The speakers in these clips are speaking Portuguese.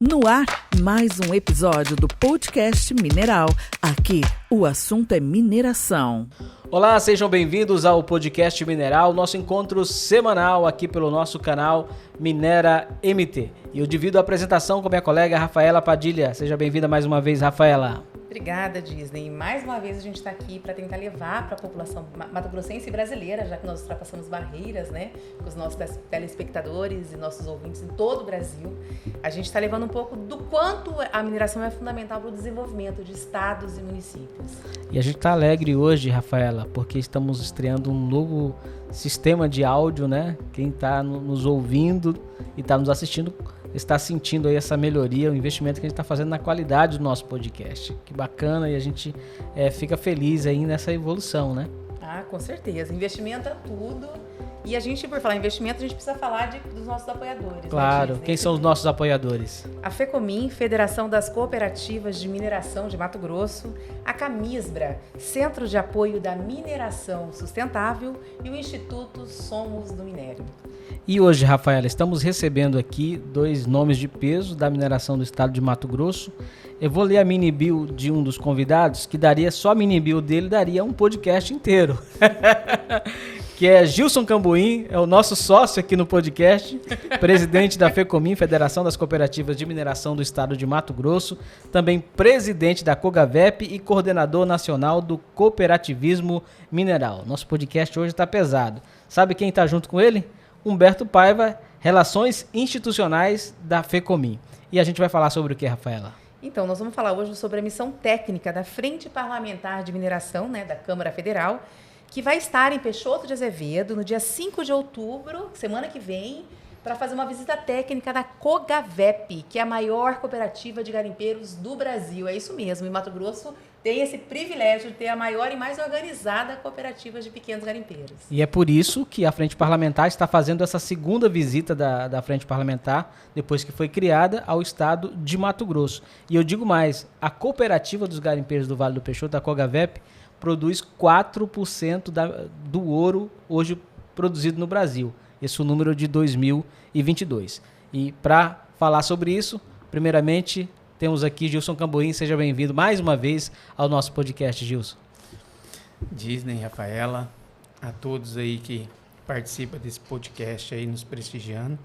No ar, mais um episódio do podcast Mineral. Aqui, o assunto é mineração. Olá, sejam bem-vindos ao podcast Mineral, nosso encontro semanal aqui pelo nosso canal Minera MT. E eu divido a apresentação com minha colega Rafaela Padilha. Seja bem-vinda mais uma vez, Rafaela. Obrigada, Disney. Mais uma vez a gente está aqui para tentar levar para a população mato-grossense e brasileira, já que nós ultrapassamos barreiras, né, com os nossos telespectadores e nossos ouvintes em todo o Brasil. A gente está levando um pouco do quanto a mineração é fundamental para o desenvolvimento de estados e municípios. E a gente está alegre hoje, Rafaela, porque estamos estreando um novo sistema de áudio, né? Quem está nos ouvindo e está nos assistindo está sentindo aí essa melhoria, o investimento que a gente está fazendo na qualidade do nosso podcast. Que bacana, e a gente fica feliz aí nessa evolução, né? Ah, com certeza. Investimento é tudo. E a gente, por falar em investimento, a gente precisa falar dos nossos apoiadores. Claro. Né, quem são os nossos apoiadores? A FECOMIN, Federação das Cooperativas de Mineração de Mato Grosso, a Camisbra, Centro de Apoio da Mineração Sustentável, e o Instituto Somos do Minério. E hoje, Rafaela, estamos recebendo aqui dois nomes de peso da mineração do estado de Mato Grosso. Eu vou ler a mini bio de um dos convidados, que só a mini bio dele daria um podcast inteiro. Que é Gilson Cambuim, é o nosso sócio aqui no podcast, presidente da FECOMIN, Federação das Cooperativas de Mineração do Estado de Mato Grosso, também presidente da COGAVEP e coordenador nacional do cooperativismo mineral. Nosso podcast hoje está pesado. Sabe quem está junto com ele? Humberto Paiva, Relações Institucionais da FECOMIN. E a gente vai falar sobre o que, Rafaela? Então, nós vamos falar hoje sobre a missão técnica da Frente Parlamentar de Mineração, né, da Câmara Federal, que vai estar em Peixoto de Azevedo no dia 5 de outubro, semana que vem, para fazer uma visita técnica da COGAVEP, que é a maior cooperativa de garimpeiros do Brasil. É isso mesmo, e Mato Grosso tem esse privilégio de ter a maior e mais organizada cooperativa de pequenos garimpeiros. E é por isso que a Frente Parlamentar está fazendo essa segunda visita da Frente Parlamentar, depois que foi criada, ao estado de Mato Grosso. E eu digo mais, a cooperativa dos garimpeiros do Vale do Peixoto, a COGAVEP, produz 4% do ouro hoje produzido no Brasil. Esse é o número de 2022. E para falar sobre isso, primeiramente, temos aqui Gilson Cambuim. Seja bem-vindo mais uma vez ao nosso podcast, Gilson. Disney, Rafaela, a todos aí que participam desse podcast aí nos prestigiando.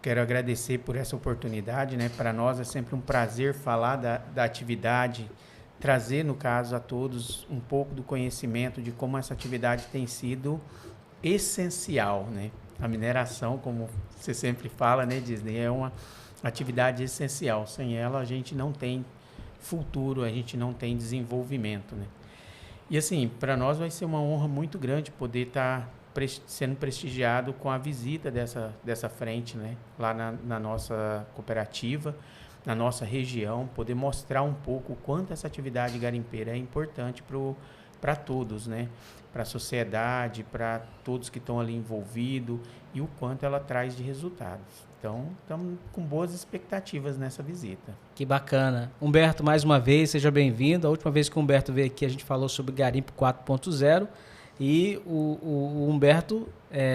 Quero agradecer por essa oportunidade, né? Para nós é sempre um prazer falar da atividade, trazer, no caso, a todos um pouco do conhecimento de como essa atividade tem sido essencial, né? A mineração, como você sempre fala, né, Disney, é uma atividade essencial. Sem ela, a gente não tem futuro, a gente não tem desenvolvimento, né? E, assim, para nós vai ser uma honra muito grande poder estar sendo prestigiado com a visita dessa frente, né? Lá na nossa cooperativa, na nossa região, poder mostrar um pouco o quanto essa atividade garimpeira é importante para todos, né? Para a sociedade, para todos que estão ali envolvidos, e o quanto ela traz de resultados. Então, estamos com boas expectativas nessa visita. Que bacana. Humberto, mais uma vez, seja bem-vindo. A última vez que o Humberto veio aqui, a gente falou sobre Garimpo 4.0, e o Humberto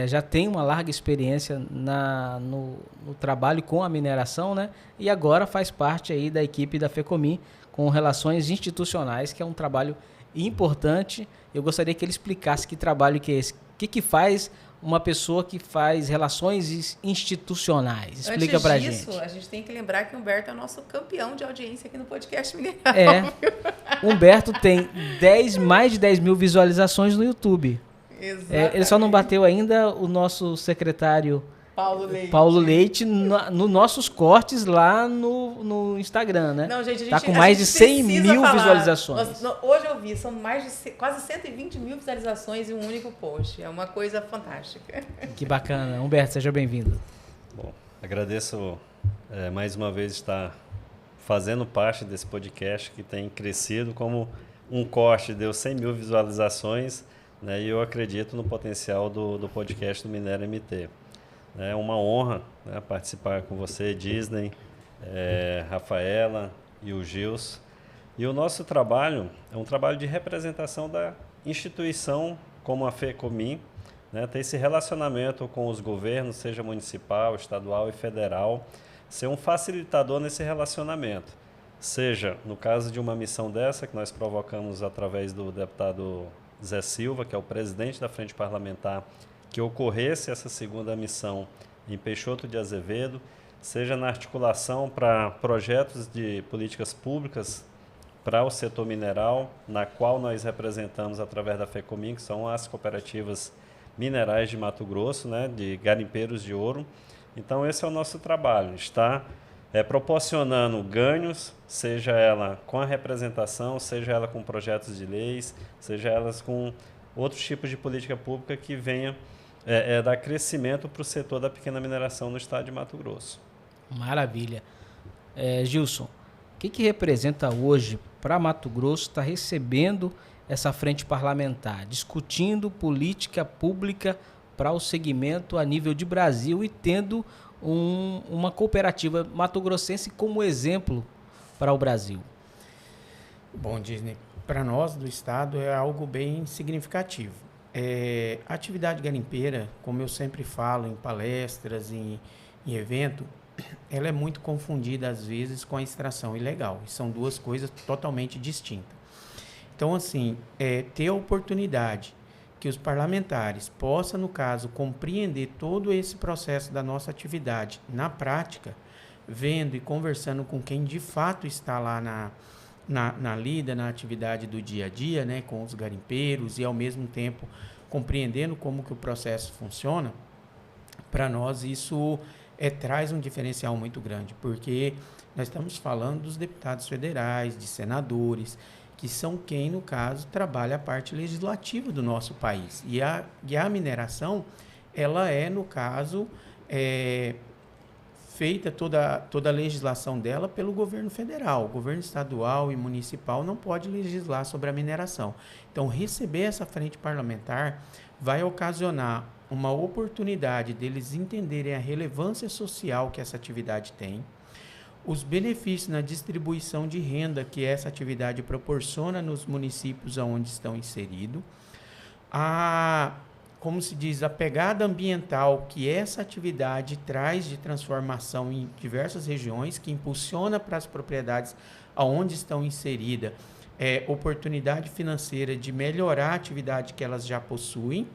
já tem uma larga experiência no trabalho com a mineração, né? E agora faz parte aí da equipe da FECOMIN com relações institucionais, que é um trabalho importante. Eu gostaria que ele explicasse que trabalho que é esse. O que faz uma pessoa que faz relações institucionais? Explica pra gente. Antes disso, a gente tem que lembrar que o Humberto é o nosso campeão de audiência aqui no podcast Mineral. Humberto tem mais de 10 mil visualizações no YouTube. Exatamente. Ele só não bateu ainda o nosso secretário Paulo Leite nos nossos cortes lá no Instagram, né? Não, gente, tá com mais de 100 mil visualizações. Hoje eu vi, são quase 120 mil visualizações em um único post. É uma coisa fantástica. Que bacana. Humberto, seja bem-vindo. Bom, agradeço mais uma vez estar fazendo parte desse podcast que tem crescido. Como um corte deu 100 mil visualizações, né, e eu acredito no potencial do podcast do Minera MT. É uma honra, né, participar com você, Disney, Rafaela e o Gilson. E o nosso trabalho é um trabalho de representação da instituição como a FECOMIN, né, ter esse relacionamento com os governos, seja municipal, estadual e federal, ser um facilitador nesse relacionamento. Seja no caso de uma missão dessa, que nós provocamos através do deputado Zé Silva, que é o presidente da Frente Parlamentar, que ocorresse essa segunda missão em Peixoto de Azevedo, seja na articulação para projetos de políticas públicas para o setor mineral, na qual nós representamos através da FECOMIN, que são as cooperativas minerais de Mato Grosso, né, de garimpeiros de ouro. Então, esse é o nosso trabalho, está proporcionando ganhos, seja ela com a representação, seja ela com projetos de leis, seja elas com outros tipos de política pública que venha dar crescimento para o setor da pequena mineração no estado de Mato Grosso. Maravilha. Gilson, o que representa hoje para Mato Grosso estar recebendo essa frente parlamentar, discutindo política pública para o segmento a nível de Brasil e tendo uma cooperativa mato-grossense como exemplo para o Brasil? Bom, Disney, para nós do estado é algo bem significativo. A atividade garimpeira, como eu sempre falo em palestras, em evento, ela é muito confundida às vezes com a extração ilegal. E são duas coisas totalmente distintas. Então, assim, ter a oportunidade que os parlamentares possam, no caso, compreender todo esse processo da nossa atividade na prática, vendo e conversando com quem de fato está lá na lida, na atividade do dia a dia, né, com os garimpeiros e, ao mesmo tempo, compreendendo como que o processo funciona, para nós isso traz um diferencial muito grande, porque nós estamos falando dos deputados federais, de senadores, que são quem, no caso, trabalha a parte legislativa do nosso país. E a mineração, ela no caso, feita toda a legislação dela pelo governo federal. O governo estadual e municipal não pode legislar sobre a mineração. Então, receber essa frente parlamentar vai ocasionar uma oportunidade deles entenderem a relevância social que essa atividade tem, os benefícios na distribuição de renda que essa atividade proporciona nos municípios onde estão inseridos, como se diz, a pegada ambiental que essa atividade traz de transformação em diversas regiões, que impulsiona para as propriedades onde estão inseridas oportunidade financeira de melhorar a atividade que elas já possuem,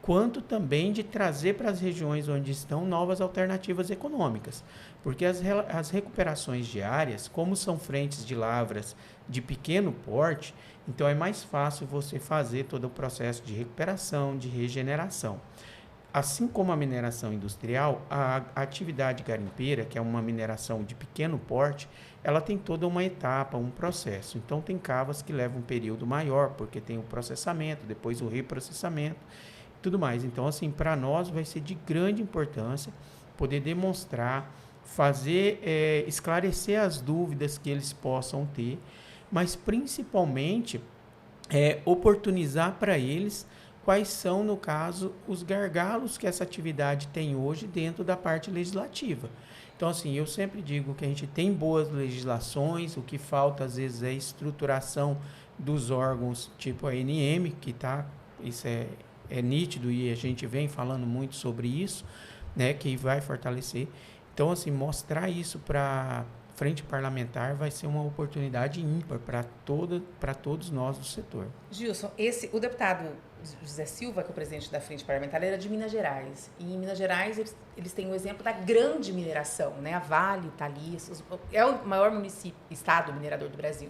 quanto também de trazer para as regiões onde estão novas alternativas econômicas. Porque as recuperações diárias, como são frentes de lavras de pequeno porte, então é mais fácil você fazer todo o processo de recuperação, de regeneração. Assim como a mineração industrial, a atividade garimpeira, que é uma mineração de pequeno porte, ela tem toda uma etapa, um processo. Então, tem cavas que levam um período maior, porque tem o processamento, depois o reprocessamento, tudo mais. Então, assim, para nós vai ser de grande importância poder demonstrar, fazer, esclarecer as dúvidas que eles possam ter, mas principalmente oportunizar para eles quais são, no caso, os gargalos que essa atividade tem hoje dentro da parte legislativa. Então, assim, eu sempre digo que a gente tem boas legislações, o que falta, às vezes, é estruturação dos órgãos, tipo a ANM, que isso é nítido e a gente vem falando muito sobre isso, né, que vai fortalecer. Então, assim, mostrar isso para frente parlamentar vai ser uma oportunidade ímpar para todos nós do setor. Gilson, o deputado José Silva, que é o presidente da frente parlamentar, era de Minas Gerais. E em Minas Gerais eles têm o exemplo da grande mineração, né? A Vale, Thalys, é o maior estado minerador do Brasil.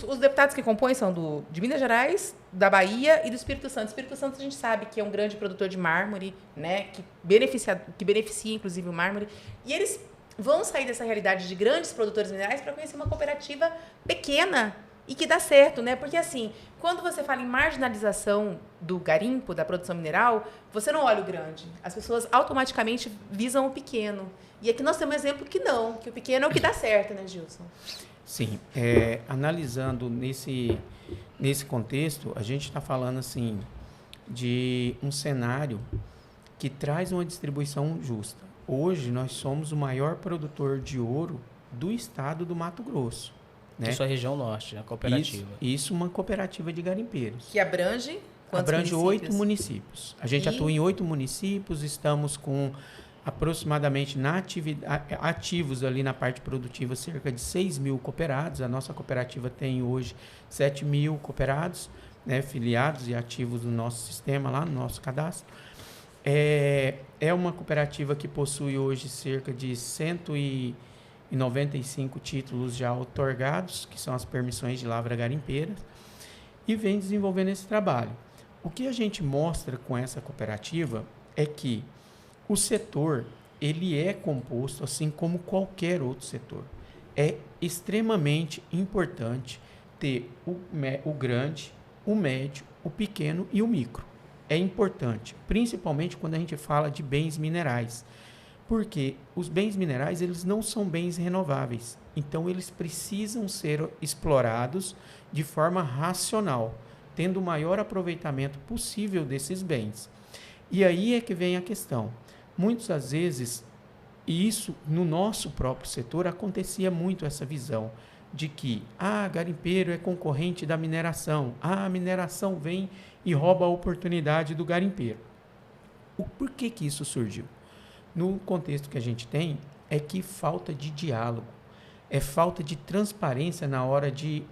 Os deputados que compõem são de Minas Gerais, da Bahia e do Espírito Santo. O Espírito Santo a gente sabe que é um grande produtor de mármore, né? Que beneficia inclusive o mármore. E eles vão sair dessa realidade de grandes produtores minerais para conhecer uma cooperativa pequena e que dá certo, né? Porque, assim, quando você fala em marginalização do garimpo, da produção mineral, você não olha o grande. As pessoas automaticamente visam o pequeno. E aqui nós temos um exemplo que não, que o pequeno é o que dá certo, né, Gilson? Sim. Analisando nesse contexto, a gente está falando, assim, de um cenário que traz uma distribuição justa. Hoje, nós somos o maior produtor de ouro do estado do Mato Grosso. Né? Isso é a região norte, a cooperativa. Isso uma cooperativa de garimpeiros. Que abrange quantos municípios? 8 municípios. municípios. A gente atua em 8 municípios, estamos com aproximadamente ativos ali na parte produtiva, cerca de 6 mil cooperados. A nossa cooperativa tem hoje 7 mil cooperados, né, filiados e ativos no nosso sistema, lá no nosso cadastro. É uma cooperativa que possui hoje cerca de 195 títulos já outorgados, que são as permissões de lavra garimpeira, e vem desenvolvendo esse trabalho. O que a gente mostra com essa cooperativa é que o setor, ele é composto assim como qualquer outro setor. É extremamente importante ter o grande, o médio, o pequeno e o micro. É importante, principalmente quando a gente fala de bens minerais, porque os bens minerais, eles não são bens renováveis, então eles precisam ser explorados de forma racional, tendo o maior aproveitamento possível desses bens. E aí é que vem a questão. Muitas das vezes, e isso no nosso próprio setor acontecia muito essa visão de que garimpeiro é concorrente da mineração, a mineração vem e rouba a oportunidade do garimpeiro. Por que isso surgiu? No contexto que a gente tem, é que falta de diálogo, é falta de transparência na hora de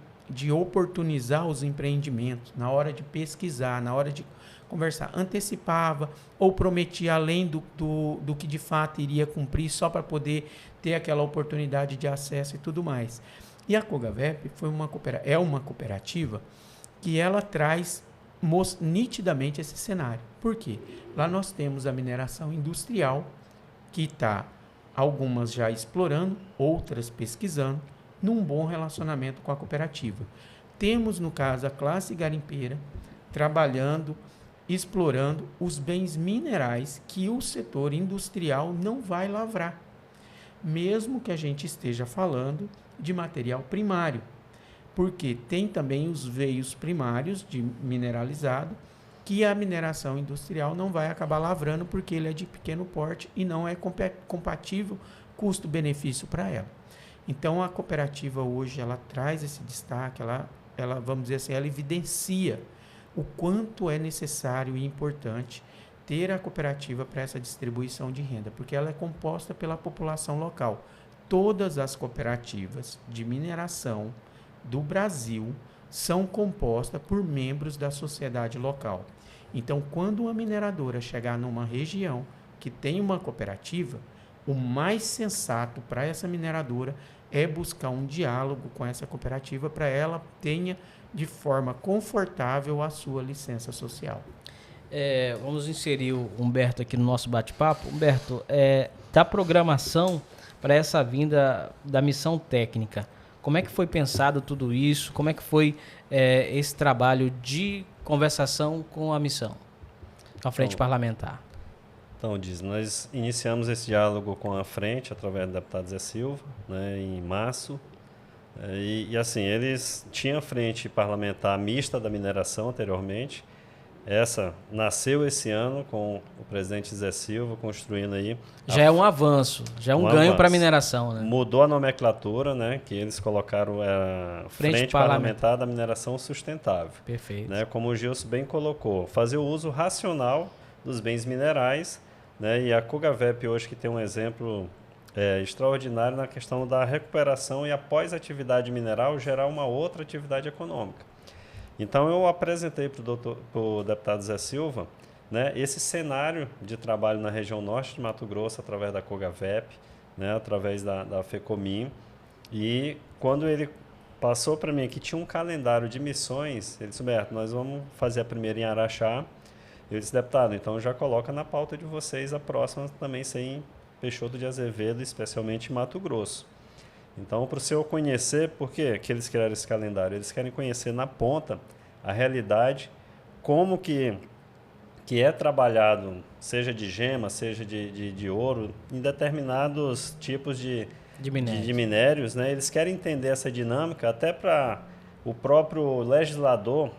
oportunizar os empreendimentos, na hora de pesquisar, na hora de conversar. Antecipava ou prometia além do que de fato iria cumprir só para poder ter aquela oportunidade de acesso e tudo mais. E a Cogavep é uma cooperativa que ela traz nitidamente esse cenário. Por quê? Lá nós temos a mineração industrial, que está algumas já explorando, outras pesquisando, num bom relacionamento com a cooperativa. Temos, no caso, a classe garimpeira, trabalhando, explorando os bens minerais que o setor industrial não vai lavrar, mesmo que a gente esteja falando de material primário, porque tem também os veios primários de mineralizado que a mineração industrial não vai acabar lavrando porque ele é de pequeno porte e não é compatível custo-benefício para ela. Então a cooperativa hoje ela traz esse destaque, ela vamos dizer assim, ela evidencia o quanto é necessário e importante ter a cooperativa para essa distribuição de renda, porque ela é composta pela população local. Todas as cooperativas de mineração do Brasil são compostas por membros da sociedade local. Então, quando uma mineradora chegar numa região que tem uma cooperativa, o mais sensato para essa mineradora é buscar um diálogo com essa cooperativa para ela tenha de forma confortável a sua licença social. Vamos inserir o Humberto aqui no nosso bate-papo. Humberto, da programação para essa vinda da missão técnica, como é que foi pensado tudo isso? Como é que foi esse trabalho de conversação com a missão, com a frente parlamentar? Então, nós iniciamos esse diálogo com a frente através do deputado Zé Silva, né, em março. E assim, eles tinham a frente parlamentar mista da mineração anteriormente. Essa nasceu esse ano com o presidente Zé Silva construindo aí. Já é um avanço, já é um ganho para a mineração, né? Mudou a nomenclatura, né? Que eles colocaram a Frente Parlamentar da Mineração Sustentável. Perfeito. Né, como o Gilson bem colocou, fazer o uso racional dos bens minerais, né? E a Cogavep hoje que tem um exemplo extraordinário na questão da recuperação e após a atividade mineral gerar uma outra atividade econômica. Então, eu apresentei para o deputado Zé Silva, né, esse cenário de trabalho na região norte de Mato Grosso, através da Cogavep, né, através da FECOMIN. E quando ele passou para mim que tinha um calendário de missões, ele disse, Humberto, nós vamos fazer a primeira em Araxá. Eu disse, deputado, então já coloca na pauta de vocês a próxima também ser em Peixoto de Azevedo, especialmente em Mato Grosso. Então, para o senhor conhecer, por que eles criaram esse calendário? Eles querem conhecer na ponta a realidade, como que é trabalhado, seja de gema, seja de ouro, em determinados tipos de minérios, né? Eles querem entender essa dinâmica, até para o próprio legislador,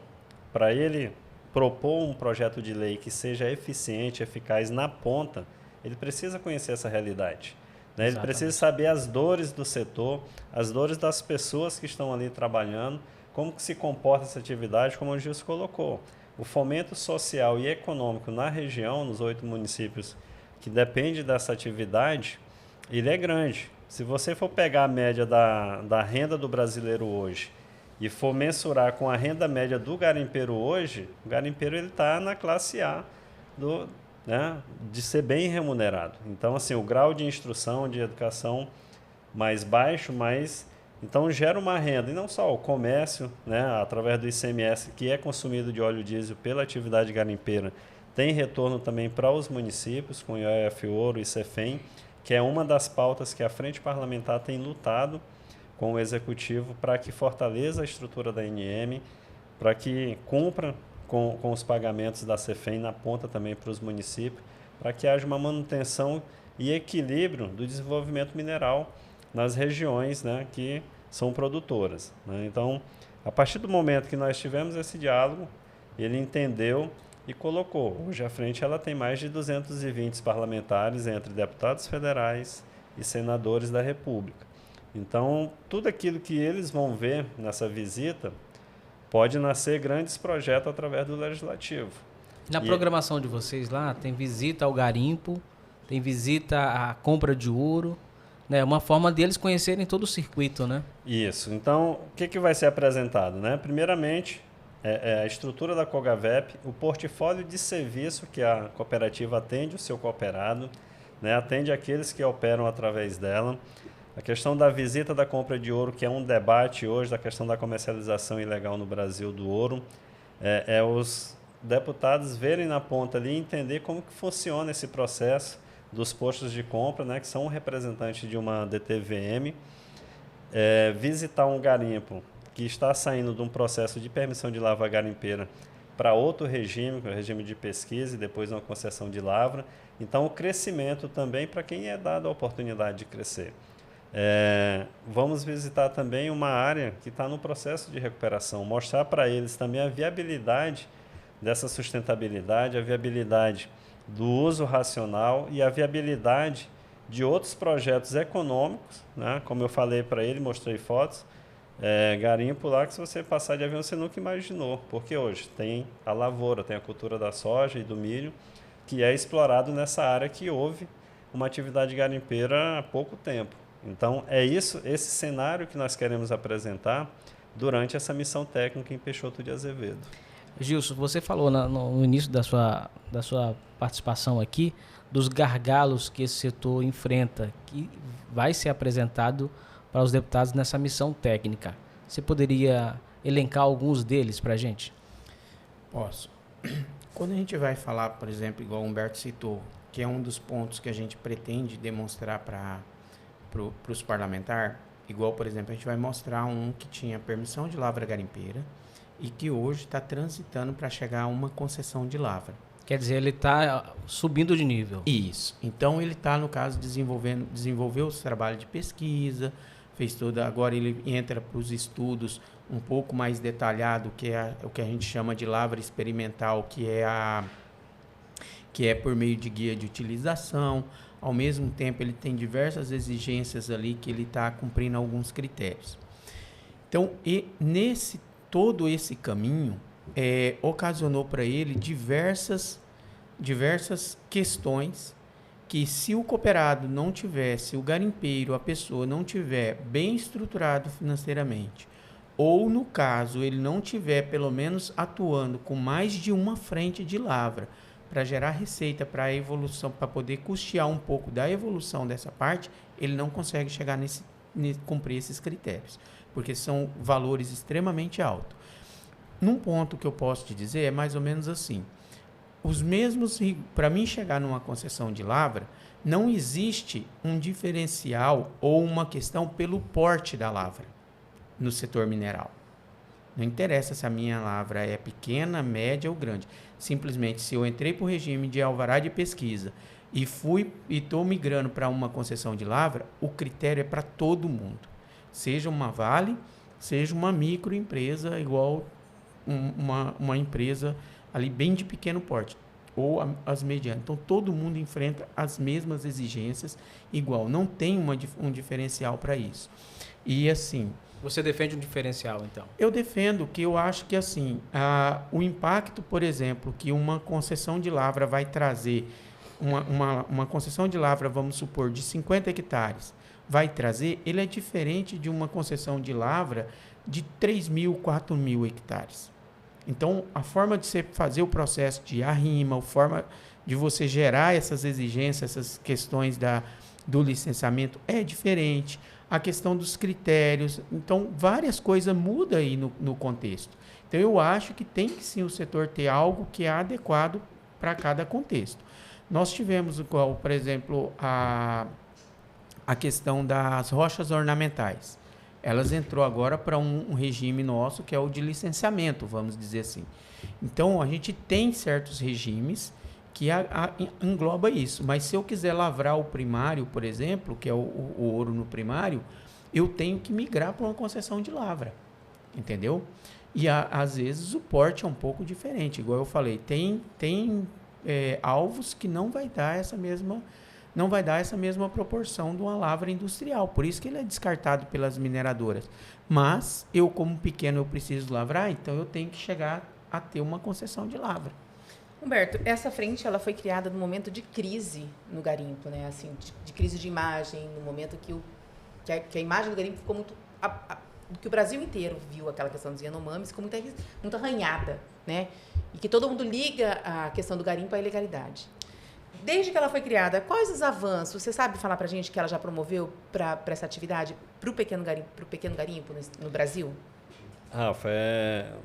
para ele propor um projeto de lei que seja eficiente, eficaz na ponta, ele precisa conhecer essa realidade. Né? Ele precisa saber as dores do setor, as dores das pessoas que estão ali trabalhando, como que se comporta essa atividade, como o Gilson colocou. O fomento social e econômico na região, nos 8 municípios que depende dessa atividade, ele é grande. Se você for pegar a média da renda do brasileiro hoje e for mensurar com a renda média do garimpeiro hoje, o garimpeiro está na classe A de ser bem remunerado. Então, assim, o grau de instrução, de educação mais baixo, então gera uma renda. E não só o comércio, através do ICMS, que é consumido de óleo diesel pela atividade garimpeira, tem retorno também para os municípios, com o IOF Ouro e CEFEM, que é uma das pautas que a Frente Parlamentar tem lutado com o Executivo para que fortaleça a estrutura da ANM, para que cumpra com os pagamentos da CEFEM na ponta também para os municípios, para que haja uma manutenção e equilíbrio do desenvolvimento mineral nas regiões que são produtoras. Então, a partir do momento que nós tivemos esse diálogo, ele entendeu e colocou. Hoje a frente ela tem mais de 220 parlamentares entre deputados federais e senadores da República. Então, tudo aquilo que eles vão ver nessa visita pode nascer grandes projetos através do Legislativo. Na programação de vocês lá, tem visita ao garimpo, tem visita à compra de ouro, né? Uma forma deles conhecerem todo o circuito, né? Isso. Então, o que vai ser apresentado, né? Primeiramente, a estrutura da COGAVEP, o portfólio de serviço que a cooperativa atende o seu cooperado, atende aqueles que operam através dela. A questão da visita da compra de ouro, que é um debate hoje da questão da comercialização ilegal no Brasil do ouro, os deputados verem na ponta ali e entender como que funciona esse processo dos postos de compra, que são um representante de uma DTVM, visitar um garimpo que está saindo de um processo de permissão de lavra garimpeira para outro regime, que é o regime de pesquisa e depois uma concessão de lavra. Então, o crescimento também para quem é dado a oportunidade de crescer. Vamos visitar também uma área que está no processo de recuperação, mostrar para eles também a viabilidade dessa sustentabilidade, a viabilidade do uso racional e a viabilidade de outros projetos econômicos, como eu falei para ele, mostrei fotos, garimpo lá que se você passar de avião você nunca imaginou, porque hoje tem a lavoura, tem a cultura da soja e do milho, que é explorado nessa área que houve uma atividade garimpeira há pouco tempo. Então, esse cenário que nós queremos apresentar durante essa missão técnica em Peixoto de Azevedo. Gilson, você falou no início da sua participação aqui dos gargalos que esse setor enfrenta, que vai ser apresentado para os deputados nessa missão técnica. Você poderia elencar alguns deles para a gente? Posso. Quando a gente vai falar, por exemplo, igual o Humberto citou, que é um dos pontos que a gente pretende demonstrar para os parlamentares, igual, por exemplo, a gente vai mostrar um que tinha permissão de lavra garimpeira e que hoje está transitando para chegar a uma concessão de lavra. Quer dizer, ele está subindo de nível. Isso. Então, ele está, no caso, desenvolveu os trabalhos de pesquisa, agora ele entra para os estudos um pouco mais detalhado, que é o que a gente chama de lavra experimental, que é por meio de guia de utilização. Ao mesmo tempo, ele tem diversas exigências ali que ele está cumprindo alguns critérios. Então, todo esse caminho ocasionou para ele diversas questões que, se o cooperado não tivesse, o garimpeiro, a pessoa não tiver bem estruturado financeiramente, ou, no caso, ele não tiver, pelo menos, atuando com mais de uma frente de lavra, para gerar receita para a evolução, para poder custear um pouco da evolução dessa parte, ele não consegue chegar cumprir esses critérios, porque são valores extremamente altos. Num ponto que eu posso te dizer é mais ou menos assim: os mesmos, para mim chegar numa concessão de lavra, não existe um diferencial ou uma questão pelo porte da lavra no setor mineral. Não interessa se a minha lavra é pequena, média ou grande. Simplesmente, se eu entrei para o regime de alvará de pesquisa e estou migrando para uma concessão de lavra, o critério é para todo mundo. Seja uma Vale, seja uma microempresa, igual uma empresa ali bem de pequeno porte, ou as medianas. Então, todo mundo enfrenta as mesmas exigências igual. Não tem um diferencial para isso. E assim... Você defende um diferencial, então? Eu defendo que eu acho que assim, o impacto, por exemplo, que uma concessão de lavra vai trazer uma concessão de lavra, vamos supor, de 50 hectares, vai trazer, ele é diferente de uma concessão de lavra de 3.000, 4.000 hectares. Então, a forma de você fazer o processo de arrima, a forma de você gerar essas exigências, essas questões do licenciamento é diferente. A questão dos critérios. Então, várias coisas mudam aí no contexto. Então, eu acho que tem que sim o setor ter algo que é adequado para cada contexto. Nós tivemos, igual, por exemplo, a questão das rochas ornamentais. Elas entrou agora para um regime nosso, que é o de licenciamento, vamos dizer assim. Então, a gente tem certos regimes que engloba isso. Mas se eu quiser lavrar o primário, por exemplo, que é o ouro no primário, eu tenho que migrar para uma concessão de lavra, entendeu? E às vezes o porte é um pouco diferente. Igual eu falei, tem alvos que não vai dar essa mesma proporção de uma lavra industrial. Por isso que ele é descartado pelas mineradoras. Mas eu, como pequeno, eu preciso lavrar, então eu tenho que chegar a ter uma concessão de lavra. Humberto, essa frente ela foi criada no momento de crise no garimpo, né? Assim, de crise de imagem, no momento que a imagem do garimpo ficou muito... que o Brasil inteiro viu aquela questão dos Yanomamis, ficou muito arranhada, né? E que todo mundo liga a questão do garimpo à ilegalidade. Desde que ela foi criada, quais os avanços? Você sabe falar para a gente que ela já promoveu para essa atividade, para o pequeno garimpo no Brasil? Rafa,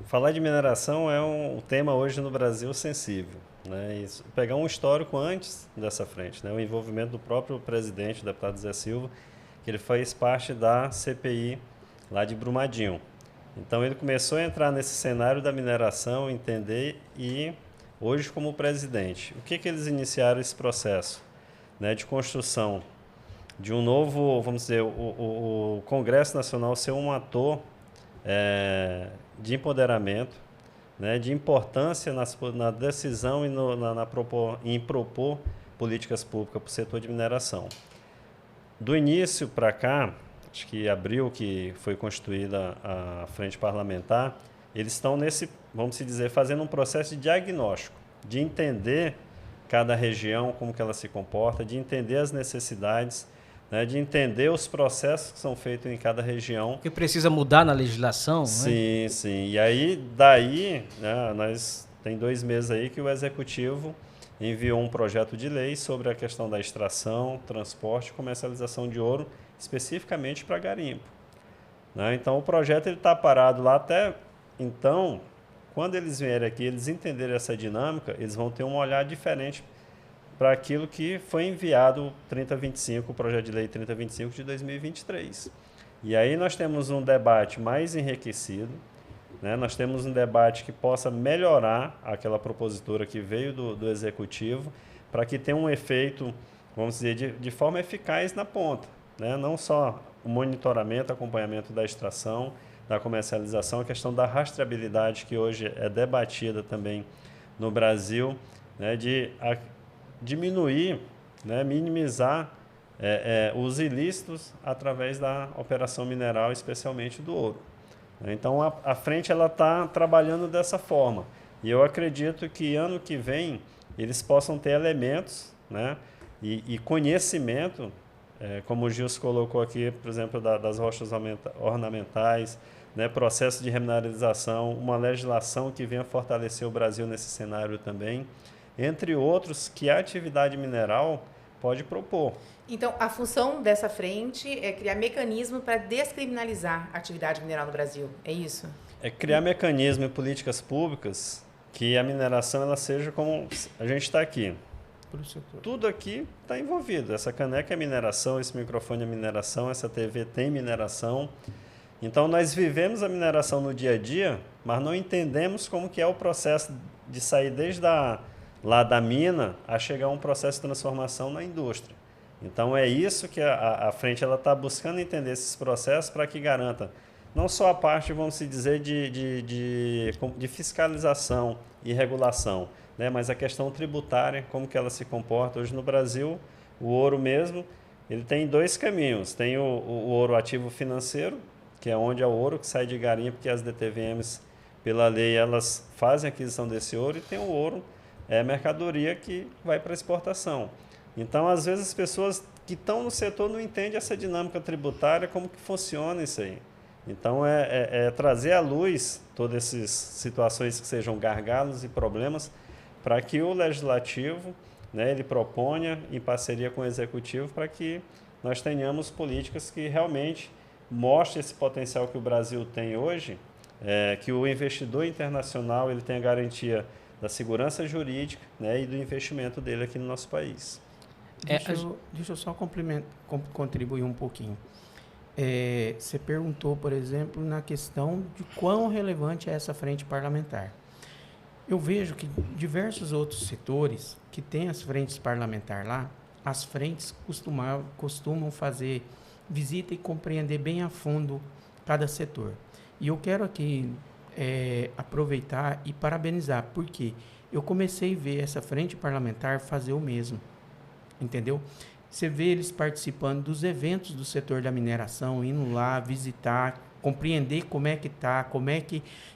falar de mineração é um tema hoje no Brasil sensível, né? Isso, pegar um histórico antes dessa frente, né? O envolvimento do próprio presidente, o deputado Zé Silva, que ele fez parte da CPI lá de Brumadinho. Então, ele começou a entrar nesse cenário da mineração, entender, e hoje, como presidente, o que eles iniciaram esse processo, né, de construção de um novo, vamos dizer, o Congresso Nacional ser um ator de empoderamento, né, de importância na decisão e em propor políticas públicas para o setor de mineração. Do início para cá, acho que abril que foi constituída a frente parlamentar, eles estão vamos dizer, fazendo um processo de diagnóstico, de entender cada região, como que ela se comporta, de entender as necessidades, né, de entender os processos que são feitos em cada região. O que precisa mudar na legislação, sim, né? Sim. E aí, daí, né, tem 2 meses aí que o Executivo enviou um projeto de lei sobre a questão da extração, transporte e comercialização de ouro, especificamente para garimpo, né? Então, o projeto está parado lá até... Então, quando eles vierem aqui, eles entenderem essa dinâmica, eles vão ter um olhar diferente para aquilo que foi enviado o projeto de lei 3025 de 2023. E aí nós temos um debate mais enriquecido, né? Nós temos um debate que possa melhorar aquela propositura que veio do Executivo, para que tenha um efeito, vamos dizer, de forma eficaz na ponta, né? Não só o monitoramento, acompanhamento da extração, da comercialização, a questão da rastreabilidade, que hoje é debatida também no Brasil, né, de diminuir, né, minimizar os ilícitos através da operação mineral, especialmente do ouro. Então, a frente está trabalhando dessa forma. E eu acredito que ano que vem eles possam ter elementos, né, e conhecimento, como o Gilson colocou aqui, por exemplo, das rochas ornamentais, né, processo de remineralização, uma legislação que venha fortalecer o Brasil nesse cenário também, entre outros que a atividade mineral pode propor. Então, a função dessa frente é criar mecanismo para descriminalizar a atividade mineral no Brasil, é isso? É criar mecanismo e políticas públicas que a mineração ela seja como a gente está aqui. Tudo aqui está envolvido. Essa caneca é mineração, esse microfone é mineração, essa TV tem mineração. Então, nós vivemos a mineração no dia a dia, mas não entendemos como que é o processo de sair desde lá da mina a chegar a um processo de transformação na indústria. Então, é isso que a frente está buscando entender esses processos para que garanta não só a parte, vamos dizer, de fiscalização e regulação, né, mas a questão tributária, como que ela se comporta. Hoje no Brasil, o ouro mesmo, ele tem 2 caminhos. Tem o ouro ativo financeiro, que é onde é o ouro que sai de garimpo, que as DTVMs, pela lei, elas fazem a aquisição desse ouro, e tem o ouro é mercadoria que vai para exportação. Então, às vezes, as pessoas que estão no setor não entendem essa dinâmica tributária, como que funciona isso aí. Então, é trazer à luz todas essas situações que sejam gargalos e problemas para que o legislativo, né, ele proponha, em parceria com o executivo, para que nós tenhamos políticas que realmente mostrem esse potencial que o Brasil tem hoje, que o investidor internacional ele tenha garantia da segurança jurídica, né, e do investimento dele aqui no nosso país. Deixa eu só contribuir um pouquinho. Você perguntou, por exemplo, na questão de quão relevante é essa frente parlamentar. Eu vejo que diversos outros setores que têm as frentes parlamentares lá, as frentes costumam fazer visita e compreender bem a fundo cada setor. E eu quero aqui aproveitar e parabenizar, porque eu comecei a ver essa frente parlamentar fazer o mesmo. Entendeu? Você vê eles participando dos eventos do setor da mineração, indo lá visitar, compreender como é que está,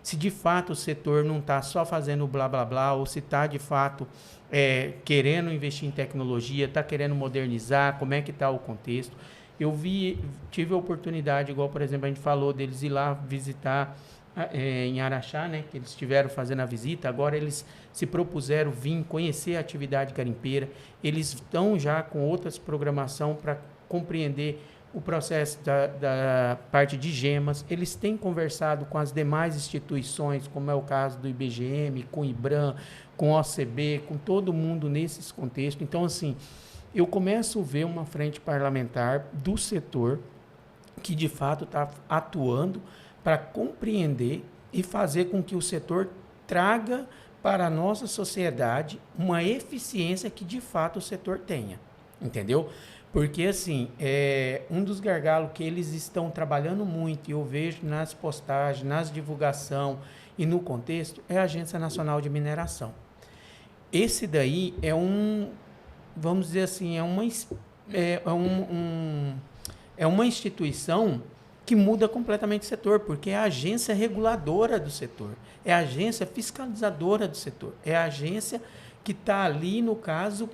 se de fato o setor não está só fazendo blá blá blá, ou se está de fato querendo investir em tecnologia, está querendo modernizar, como é que está o contexto. Eu tive a oportunidade, igual por exemplo a gente falou, deles ir lá visitar em Araxá, né, que eles estiveram fazendo a visita, agora eles se propuseram vir conhecer a atividade garimpeira, eles estão já com outras programação para compreender o processo da parte de gemas, eles têm conversado com as demais instituições, como é o caso do IBGM, com o IBRAM, com o OCB, com todo mundo nesses contextos. Então, assim, eu começo a ver uma frente parlamentar do setor que, de fato, está atuando para compreender e fazer com que o setor traga para a nossa sociedade uma eficiência que, de fato, o setor tenha. Entendeu? Porque, assim, um dos gargalos que eles estão trabalhando muito, e eu vejo nas postagens, nas divulgações e no contexto, é a Agência Nacional de Mineração. Esse daí vamos dizer assim, é uma instituição que muda completamente o setor, porque é a agência reguladora do setor, é a agência fiscalizadora do setor, é a agência que está ali, no caso,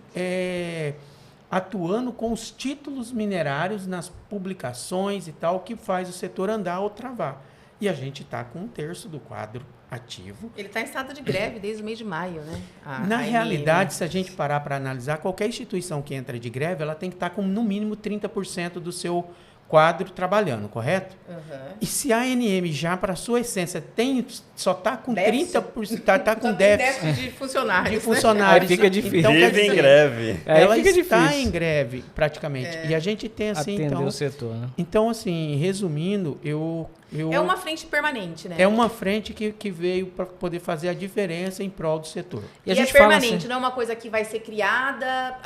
atuando com os títulos minerários nas publicações e tal, que faz o setor andar ou travar. E a gente está com 1/3 do quadro ativo. Ele está em estado de greve desde o mês de maio, né? Na realidade, se a gente parar para analisar, qualquer instituição que entra de greve, ela tem que estar com no mínimo 30% do seu quadro trabalhando, correto? Uhum. E se a ANM já, para sua essência, só está com déficit? 30%, está com déficit de funcionários. de funcionários. Aí fica difícil. Então, Vive em greve. Ela fica está difícil em greve, praticamente. E a gente tem, assim, atender então... o setor, né? Então, assim, resumindo, É uma frente permanente, né? É uma frente que veio para poder fazer a diferença em prol do setor. E a gente é permanente, assim, não é uma coisa que vai ser criada,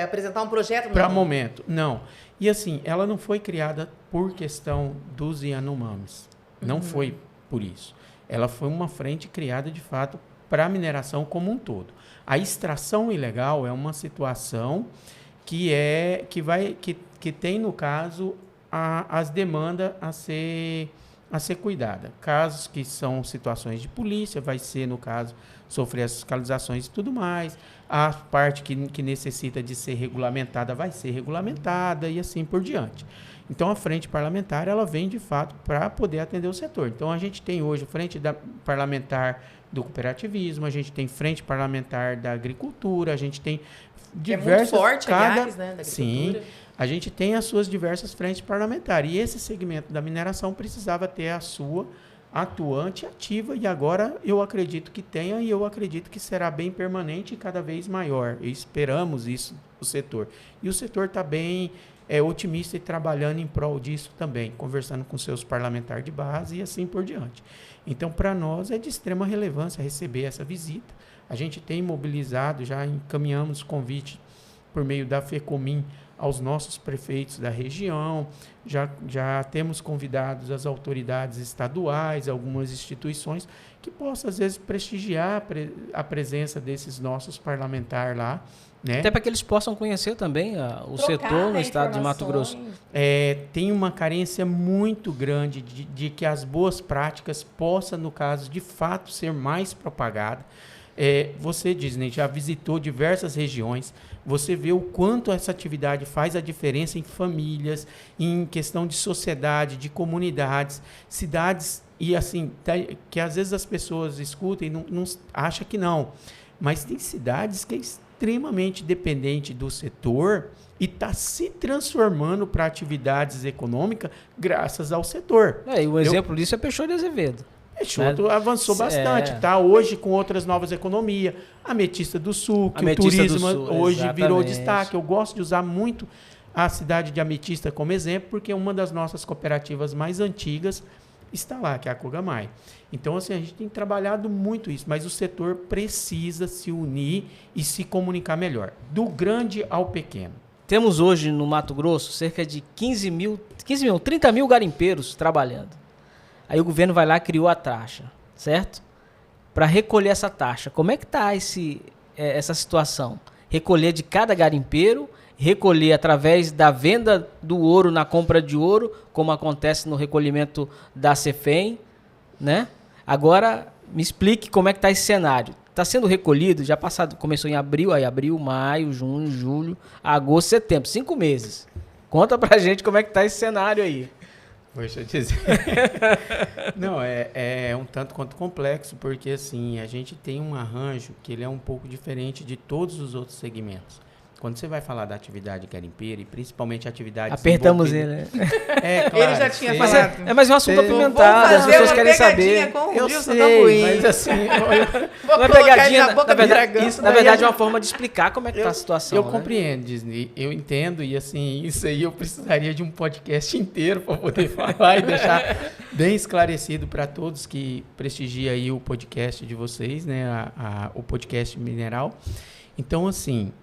apresentar um projeto... Para momento, não. E assim, ela não foi criada por questão dos Yanomamis. Não foi por isso. Ela foi uma frente criada, de fato, para a mineração como um todo. A extração ilegal é uma situação que tem, no caso, as demandas a ser cuidada. Casos que são situações de polícia, vai ser, no caso, sofrer as fiscalizações e tudo mais. A parte que necessita de ser regulamentada vai ser regulamentada e assim por diante. Então, a frente parlamentar, ela vem, de fato, para poder atender o setor. Então, a gente tem hoje a frente parlamentar do cooperativismo, a gente tem frente parlamentar da agricultura, a gente tem diversas... É muito forte, aliás, né, da agricultura. Sim, a gente tem as suas diversas frentes parlamentares. E esse segmento da mineração precisava ter a sua atuante, ativa, e agora eu acredito que tenha, e eu acredito que será bem permanente e cada vez maior. E esperamos isso do setor. E o setor está bem otimista e trabalhando em prol disso também, conversando com seus parlamentares de base e assim por diante. Então, para nós é de extrema relevância receber essa visita. A gente tem mobilizado, já encaminhamos convite por meio da FEComim aos nossos prefeitos da região, já temos convidados as autoridades estaduais, algumas instituições, que possam, às vezes, prestigiar a presença desses nossos parlamentares lá. Né? Até para que eles possam conhecer também o setor no estado de Mato Grosso. Tem uma carência muito grande de que as boas práticas possam, no caso, de fato, ser mais propagadas. Você, Disney, já visitou diversas regiões, você vê o quanto essa atividade faz a diferença em famílias, em questão de sociedade, de comunidades, cidades, e assim, que às vezes as pessoas escutam e não acham que não, mas tem cidades que é extremamente dependente do setor e está se transformando para atividades econômicas graças ao setor. E o exemplo disso é Peixoto de Azevedo. Peixoto avançou bastante, tá? Hoje com outras novas economias, a Ametista do Sul, que o turismo hoje virou destaque. Eu gosto de usar muito a cidade de Ametista como exemplo, porque uma das nossas cooperativas mais antigas está lá, que é a Cogamai. Então, assim, a gente tem trabalhado muito isso, mas o setor precisa se unir e se comunicar melhor, do grande ao pequeno. Temos hoje no Mato Grosso cerca de 30 mil garimpeiros trabalhando. Aí o governo vai lá e criou a taxa, certo? Para recolher essa taxa. Como é que está essa situação? Recolher de cada garimpeiro, recolher através da venda do ouro na compra de ouro, como acontece no recolhimento da Cefem, né? Agora, me explique como é que está esse cenário. Está sendo recolhido, já começou em abril, maio, junho, julho, agosto, setembro, 5 meses. Conta pra gente como é que está esse cenário aí. Deixa eu dizer. Não, é um tanto quanto complexo, porque assim, a gente tem um arranjo que ele é um pouco diferente de todos os outros segmentos. Quando você vai falar da atividade garimpeira, e principalmente a atividade... Apertamos ele, né? Claro, ele já tinha falado. Mas é um assunto apimentado, as pessoas querem saber. Eu sei, mas assim... Não é pegadinha, na verdade é uma forma de explicar como é que está a situação. Eu compreendo, Disney, eu entendo, e assim, isso aí eu precisaria de um podcast inteiro para poder falar e deixar bem esclarecido para todos que prestigiam aí o podcast de vocês, né, o podcast Mineral. Então, assim...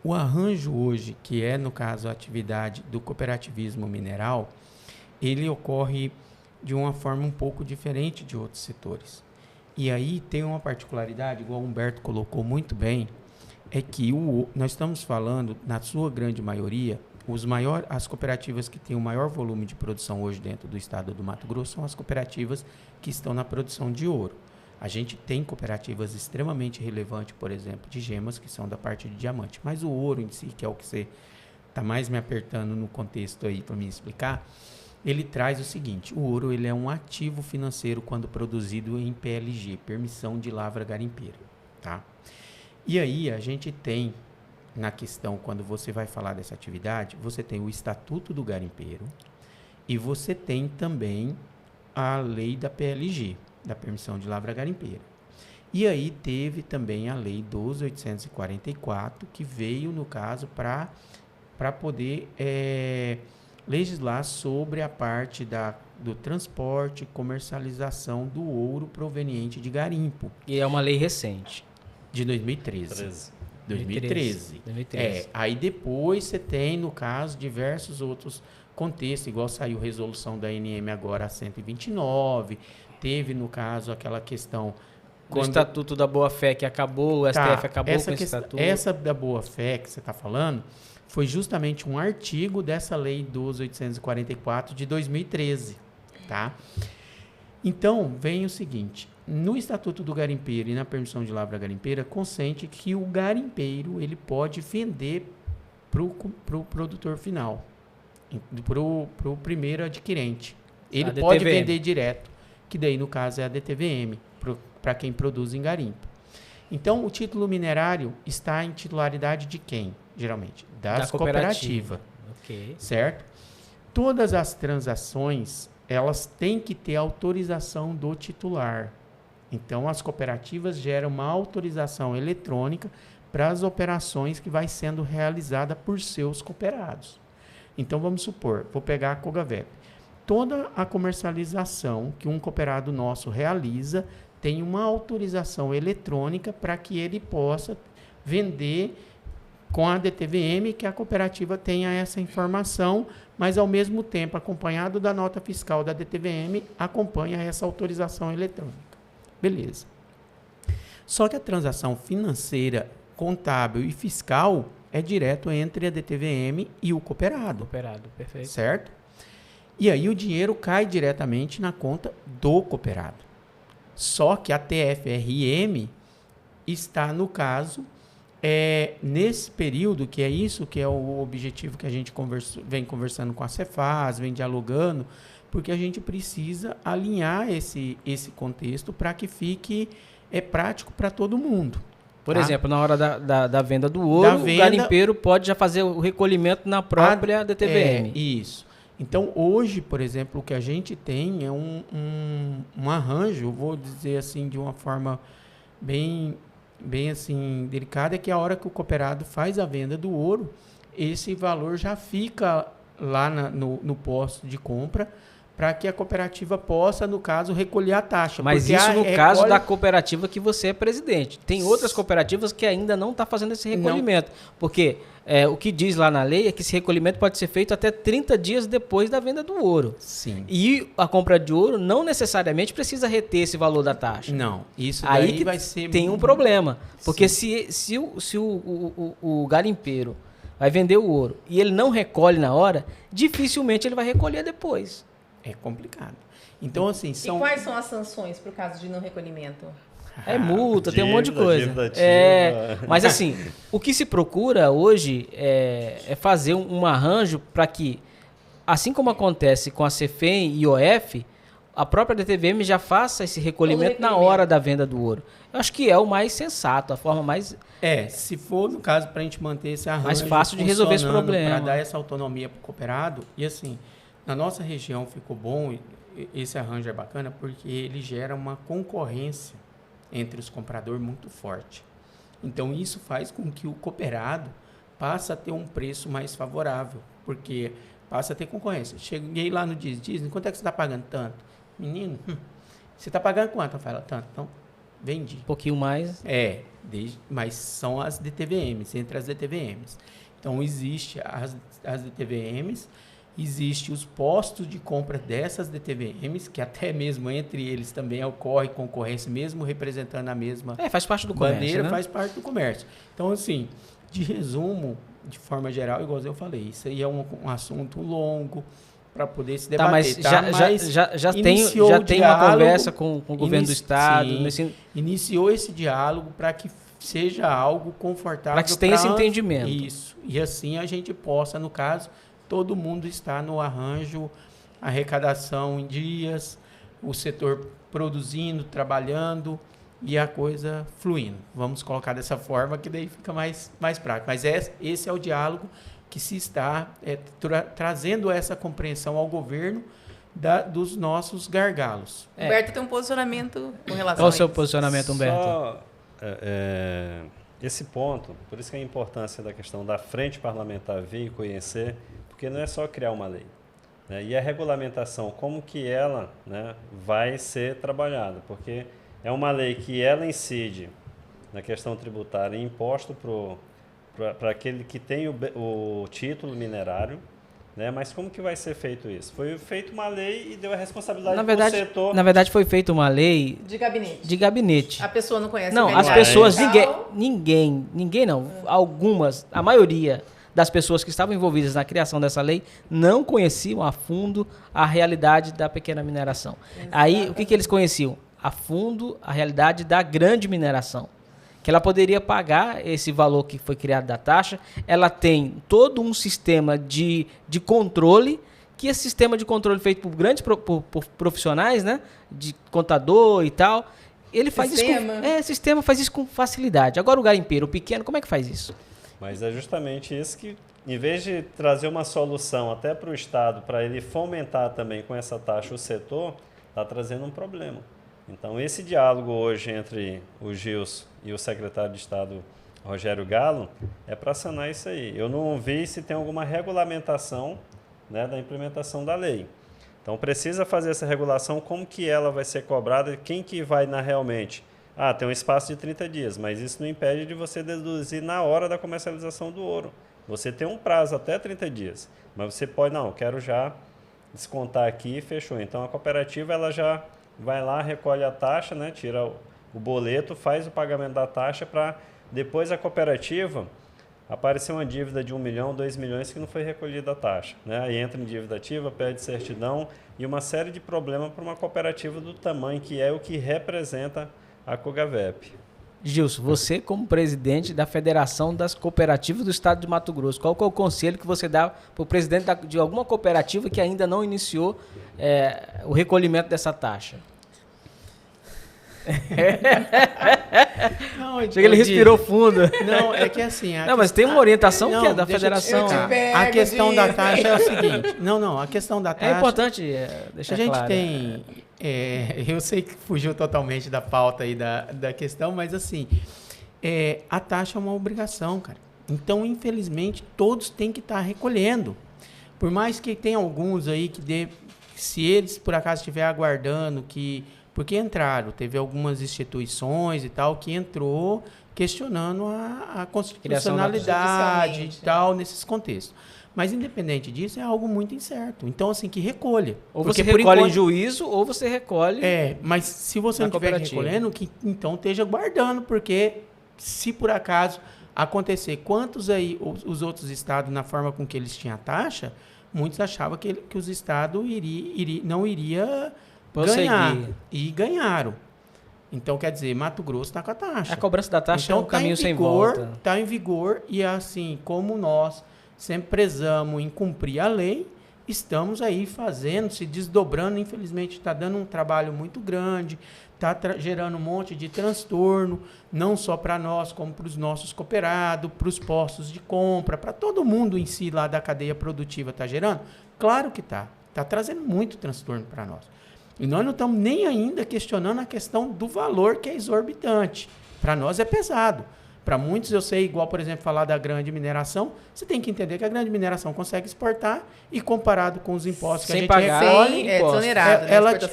o arranjo hoje, que é, no caso, a atividade do cooperativismo mineral, ele ocorre de uma forma um pouco diferente de outros setores. E aí tem uma particularidade, igual o Humberto colocou muito bem, é que nós estamos falando, na sua grande maioria, as cooperativas que têm o maior volume de produção hoje dentro do estado do Mato Grosso são as cooperativas que estão na produção de ouro. A gente tem cooperativas extremamente relevantes, por exemplo, de gemas, que são da parte de diamante. Mas o ouro em si, que é o que você está mais me apertando no contexto aí para me explicar, ele traz o seguinte: o ouro ele é um ativo financeiro quando produzido em PLG, Permissão de Lavra Garimpeira. Tá? E aí a gente tem, na questão, quando você vai falar dessa atividade, você tem o Estatuto do Garimpeiro e você tem também a lei da PLG, da Permissão de Lavra Garimpeira. E aí teve também a Lei 12.844, que veio, no caso, para poder legislar sobre a parte do transporte e comercialização do ouro proveniente de garimpo. E é uma lei recente. De 2013. 2013. Aí depois você tem, no caso, diversos outros contextos, igual saiu resolução da ANM agora a 129, teve, no caso, aquela questão... Do Estatuto da Boa-Fé que acabou, o STF acabou com esse estatuto. Essa da Boa-Fé que você está falando foi justamente um artigo dessa Lei 12.844 de 2013. Tá? Então, vem o seguinte: no Estatuto do Garimpeiro e na Permissão de Lavra Garimpeira, consente que o garimpeiro ele pode vender para o produtor final, para o primeiro adquirente. Ele pode vender direto, que daí, no caso, é a DTVM, para quem produz em garimpo. Então, o título minerário está em titularidade de quem, geralmente? Da cooperativa. Okay. Certo? Todas as transações, elas têm que ter autorização do titular. Então, as cooperativas geram uma autorização eletrônica para as operações que vai sendo realizada por seus cooperados. Então, vamos supor, vou pegar a Cogavep. Toda a comercialização que um cooperado nosso realiza tem uma autorização eletrônica para que ele possa vender com a DTVM, que a cooperativa tenha essa informação, mas ao mesmo tempo, acompanhado da nota fiscal da DTVM, acompanha essa autorização eletrônica. Beleza. Só que a transação financeira, contábil e fiscal é direto entre a DTVM e o cooperado. Cooperado, perfeito. Certo? E aí o dinheiro cai diretamente na conta do cooperado. Só que a TFRM, está, no caso, nesse período, que é isso que é o objetivo que a gente vem conversando com a Cefaz, vem dialogando, porque a gente precisa alinhar esse contexto para que fique prático para todo mundo. Por exemplo, na hora da venda do ouro, o garimpeiro pode já fazer o recolhimento na própria DTVM. Isso. Então, hoje, por exemplo, o que a gente tem é um arranjo, eu vou dizer assim, de uma forma bem assim, delicada, é que a hora que o cooperado faz a venda do ouro, esse valor já fica lá no posto de compra, para que a cooperativa possa, no caso, recolher a taxa. Mas isso no caso da cooperativa que você é presidente. Tem outras cooperativas que ainda não estão fazendo esse recolhimento. Não. Porque o que diz lá na lei é que esse recolhimento pode ser feito até 30 dias depois da venda do ouro. Sim. E a compra de ouro não necessariamente precisa reter esse valor da taxa. Não. Isso daí aí que vai ser... Tem um problema. Porque se o garimpeiro vai vender o ouro e ele não recolhe na hora, dificilmente ele vai recolher depois. É complicado. Então, assim, E quais são as sanções para o caso de não recolhimento? É multa, tem um monte de coisa. Mas assim, o que se procura hoje é fazer um arranjo para que, assim como acontece com a CEFEM e OF, a própria DTVM já faça esse recolhimento na hora da venda do ouro. Eu acho que é o mais sensato, a forma mais... se for, no caso, para a gente manter esse arranjo mais fácil de resolver esse problema. Para dar essa autonomia para o cooperado. E assim, na nossa região ficou bom, esse arranjo é bacana, porque ele gera uma concorrência entre os compradores muito forte. Então, isso faz com que o cooperado passe a ter um preço mais favorável, porque passa a ter concorrência. Cheguei lá no Disney, quanto é que você está pagando? Tanto. Menino, você está pagando quanto, Rafaela? Tanto. Então, vendi. Um pouquinho mais. Mas são as DTVMs, entre as DTVMs. Então, existe as DTVMs, existe os postos de compra dessas DTVMs, que até mesmo entre eles também ocorre concorrência, mesmo representando a mesma faz parte do comércio, bandeira, né? Faz parte do comércio. Então, assim, de resumo, de forma geral, igual eu falei, isso aí é um assunto longo para poder se debater. Mas já tem uma conversa com o governo do Estado. Iniciou esse diálogo para que seja algo confortável. Para que tenha esse entendimento. Isso. E assim a gente possa, no caso, todo mundo está no arranjo, arrecadação em dias, o setor produzindo, trabalhando e a coisa fluindo. Vamos colocar dessa forma que daí fica mais prático. Mas esse é o diálogo que se está trazendo essa compreensão ao governo dos nossos gargalos. Humberto tem um posicionamento com relação Qual o seu posicionamento, Humberto? Só, esse ponto, por isso que a importância da questão da frente parlamentar vir e conhecer, porque não é só criar uma lei. Né? E a regulamentação, como que ela, né, vai ser trabalhada? Porque é uma lei que ela incide na questão tributária e imposto para aquele que tem o título minerário, né? Mas como que vai ser feito isso? Foi feita uma lei e deu a responsabilidade para o setor. Na verdade, foi feita uma lei de gabinete. A pessoa não conhece. Não, as pessoas, ninguém não, algumas, a maioria das pessoas que estavam envolvidas na criação dessa lei não conheciam a fundo a realidade da pequena mineração. Exatamente. Aí, o que eles conheciam? A fundo a realidade da grande mineração. Que ela poderia pagar esse valor que foi criado da taxa. Ela tem todo um sistema de controle, que esse sistema de controle feito por grandes por profissionais, né, de contador e tal, ele faz isso sistema faz isso com facilidade. Agora o garimpeiro, o pequeno, como é que faz isso? Mas é justamente isso que, em vez de trazer uma solução até para o Estado, para ele fomentar também com essa taxa o setor, está trazendo um problema. Então, esse diálogo hoje entre o Gilson e o secretário de Estado, Rogério Galo, é para sanar isso aí. Eu não vi se tem alguma regulamentação, né, da implementação da lei. Então, precisa fazer essa regulação, como que ela vai ser cobrada, quem que vai realmente... tem um espaço de 30 dias, mas isso não impede de você deduzir na hora da comercialização do ouro. Você tem um prazo até 30 dias, mas você pode, não, eu quero já descontar aqui e fechou. Então, a cooperativa ela já vai lá, recolhe a taxa, né, tira o boleto, faz o pagamento da taxa para depois a cooperativa aparecer uma dívida de 1 milhão, 2 milhões que não foi recolhida a taxa. Né? Aí entra em dívida ativa, perde certidão e uma série de problemas para uma cooperativa do tamanho que é o que representa a Cogavep. Gilson, você como presidente da Federação das Cooperativas do Estado de Mato Grosso, qual que é o conselho que você dá para o presidente de alguma cooperativa que ainda não iniciou o recolhimento dessa taxa? Não, Chega, ele respirou fundo. Não, é que assim... Não, mas tem uma orientação que é da federação. A questão da taxa é o seguinte. Não, a questão da taxa... É importante deixar claro. A gente tem... eu sei que fugiu totalmente da pauta aí da questão, mas assim, a taxa é uma obrigação, cara. Então, infelizmente, todos têm que estar recolhendo. Por mais que tenha alguns aí que se eles por acaso estiverem aguardando porque teve algumas instituições e tal que entrou questionando a constitucionalidade e tal nesses contextos. Mas, independente disso, é algo muito incerto. Então, assim, que recolha. Ou você recolhe em juízo, ou você recolhe... Mas se você não estiver recolhendo, então esteja guardando, porque se por acaso acontecer, quantos aí os outros estados, na forma com que eles tinham a taxa, muitos achavam que os estados não iriam ganhar. E ganharam. Então, quer dizer, Mato Grosso está com a taxa. A cobrança da taxa então, é um caminho sem volta. Está em vigor e, assim, como nós sempre prezamos em cumprir a lei, estamos aí se desdobrando. Infelizmente, está dando um trabalho muito grande, está gerando um monte de transtorno, não só para nós, como para os nossos cooperados, para os postos de compra, para todo mundo em si lá da cadeia produtiva está gerando? Claro que está. Está trazendo muito transtorno para nós. E nós não estamos nem ainda questionando a questão do valor, que é exorbitante. Para nós é pesado. Para muitos, eu sei, igual, por exemplo, falar da grande mineração, você tem que entender que a grande mineração consegue exportar e comparado com os impostos que a gente recolhe,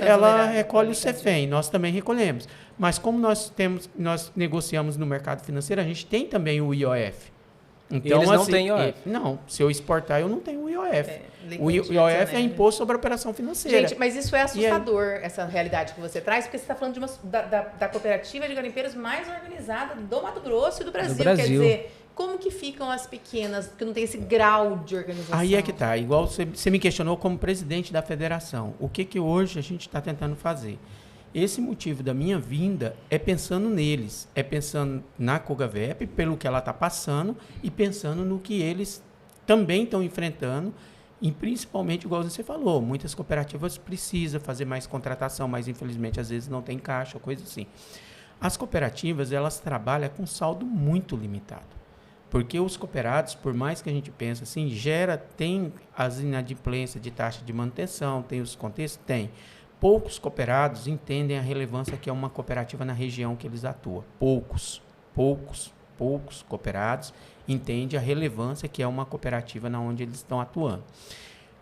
ela recolhe o CEFEM, nós também recolhemos. Mas como nós negociamos no mercado financeiro, a gente tem também o IOF. Então, eles não têm IOF? Não, se eu exportar, eu não tenho o IOF. O IOF é imposto sobre a operação financeira. Gente, mas isso é assustador, essa realidade que você traz, porque você está falando da cooperativa de garimpeiros mais organizada do Mato Grosso e do Brasil. Quer dizer, como que ficam as pequenas, que não tem esse grau de organização? Aí é que tá. Igual você me questionou como presidente da federação. O que hoje a gente está tentando fazer? Esse motivo da minha vinda é pensando neles, é pensando na Cogavep, pelo que ela está passando, e pensando no que eles também estão enfrentando, e principalmente, igual você falou, muitas cooperativas precisam fazer mais contratação, mas infelizmente às vezes não tem caixa, coisa assim. As cooperativas, elas trabalham com saldo muito limitado, porque os cooperados, por mais que a gente pense assim, tem as inadimplências de taxa de manutenção, tem os contextos, tem. Poucos cooperados entendem a relevância que é uma cooperativa na região que eles atuam. Poucos cooperados entendem a relevância que é uma cooperativa na onde eles estão atuando.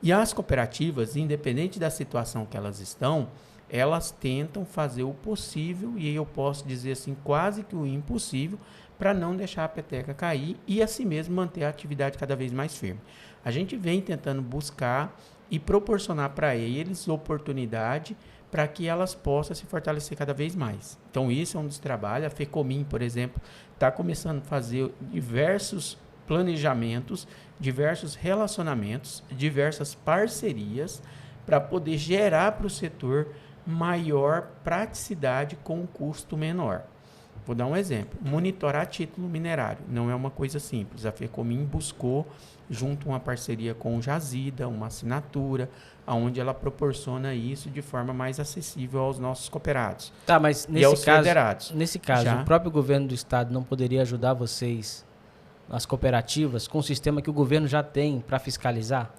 E as cooperativas, independente da situação que elas estão, elas tentam fazer o possível, e eu posso dizer assim, quase que o impossível, para não deixar a peteca cair e assim mesmo manter a atividade cada vez mais firme. A gente vem tentando buscar e proporcionar para eles oportunidade para que elas possam se fortalecer cada vez mais. Então, isso é um dos trabalhos. A FECOMIN, por exemplo, está começando a fazer diversos planejamentos, diversos relacionamentos, diversas parcerias para poder gerar para o setor maior praticidade com um custo menor. Vou dar um exemplo. Monitorar título minerário não é uma coisa simples. A FECOMIN buscou, junto a uma parceria com o Jazida, uma assinatura, onde ela proporciona isso de forma mais acessível aos nossos cooperados. Tá, mas federados. Nesse caso, o próprio governo do estado não poderia ajudar vocês, as cooperativas, com o sistema que o governo já tem para fiscalizar?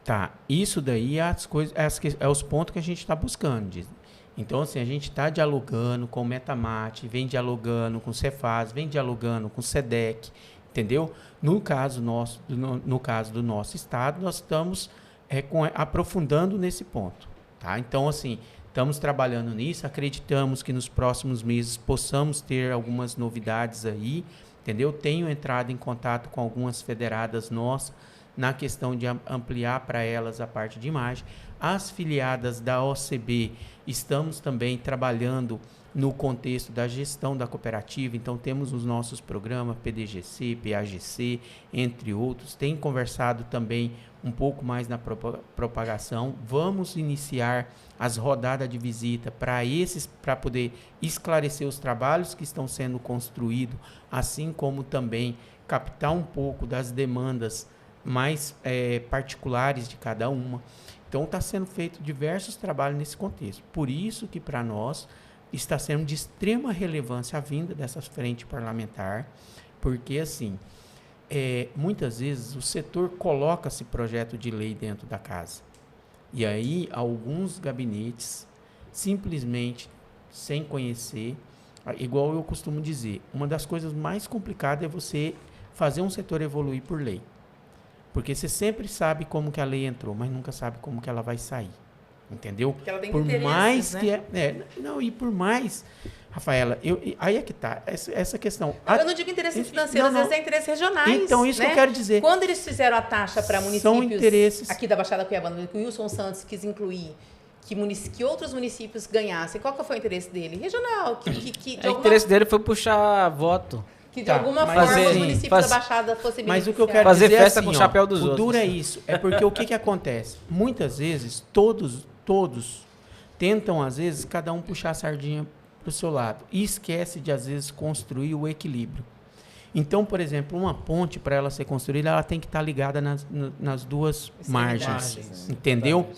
Tá, isso daí é os pontos que a gente está buscando, Disney. Então, assim, a gente está dialogando com o Metamate, vem dialogando com o Cefaz, vem dialogando com o SEDEC, entendeu? No caso do nosso estado, nós estamos aprofundando nesse ponto, tá? Então, assim, estamos trabalhando nisso, acreditamos que nos próximos meses possamos ter algumas novidades aí, entendeu? Tenho entrado em contato com algumas federadas nossas na questão de ampliar para elas a parte de imagem. As filiadas da OCB, estamos também trabalhando no contexto da gestão da cooperativa, então temos os nossos programas PDGC, PAGC, entre outros, tem conversado também um pouco mais na propagação, vamos iniciar as rodadas de visita para poder esclarecer os trabalhos que estão sendo construídos, assim como também captar um pouco das demandas mais particulares de cada uma. Então está sendo feito diversos trabalhos nesse contexto, por isso que para nós está sendo de extrema relevância a vinda dessa frente parlamentar, porque assim, muitas vezes o setor coloca esse projeto de lei dentro da casa. E aí, alguns gabinetes, simplesmente, sem conhecer, igual eu costumo dizer, uma das coisas mais complicadas é você fazer um setor evoluir por lei. Porque você sempre sabe como que a lei entrou, mas nunca sabe como que ela vai sair. Entendeu? Porque ela tem por mais né? que e por mais, Rafaela, aí é que tá essa questão. Eu não digo interesse financeiro, às vezes é interesse regionais. Então, isso, né? Que eu quero dizer. Quando eles fizeram a taxa para municípios são interesses aqui da Baixada Cuiabana, que o Wilson Santos quis incluir, que outros municípios ganhassem, qual que foi o interesse dele? Regional. O interesse dele foi puxar voto. Que de alguma forma os municípios da Baixada fossem beneficiados. Mas o que eu quero fazer dizer festa assim, com o chapéu dos outros. O duro outros. é isso. É porque o que acontece? Muitas vezes, todos tentam, às vezes, cada um puxar a sardinha para o seu lado. E esquece de, às vezes, construir o equilíbrio. Então, por exemplo, uma ponte, para ela ser construída, ela tem que estar ligada nas duas margens. Entendeu?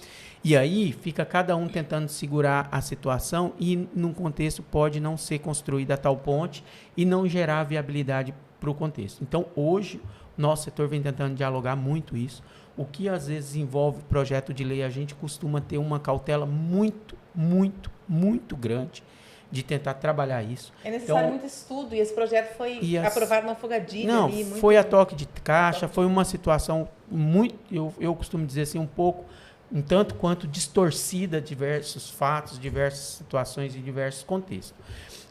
E aí, fica cada um tentando segurar a situação e, num contexto, pode não ser construída tal ponte e não gerar viabilidade para o contexto. Então, hoje, nosso setor vem tentando dialogar muito isso. O que, às vezes, envolve projeto de lei, a gente costuma ter uma cautela muito, muito, muito grande de tentar trabalhar isso. É necessário muito estudo e esse projeto foi aprovado na fogadilha. Não, foi a toque de caixa, foi uma situação muito, eu costumo dizer assim, um tanto quanto distorcida, diversos fatos, diversas situações e diversos contextos.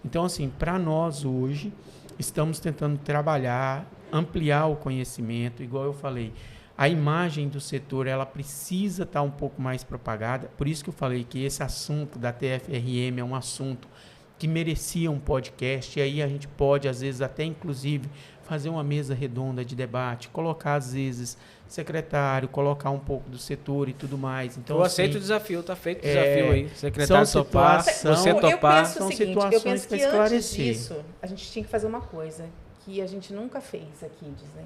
Então, assim, para nós hoje, estamos tentando trabalhar, ampliar o conhecimento, igual eu falei, a imagem do setor, ela precisa estar um pouco mais propagada, por isso que eu falei que esse assunto da TFRM é um assunto que merecia um podcast, e aí a gente pode, às vezes, até inclusive, fazer uma mesa redonda de debate, colocar, às vezes, secretário, colocar um pouco do setor e tudo mais. Então, eu aceito o desafio, tá feito o desafio aí. Secretário topar, você topar. São situações para esclarecer. Antes disso, a gente tinha que fazer uma coisa que a gente nunca fez aqui, né?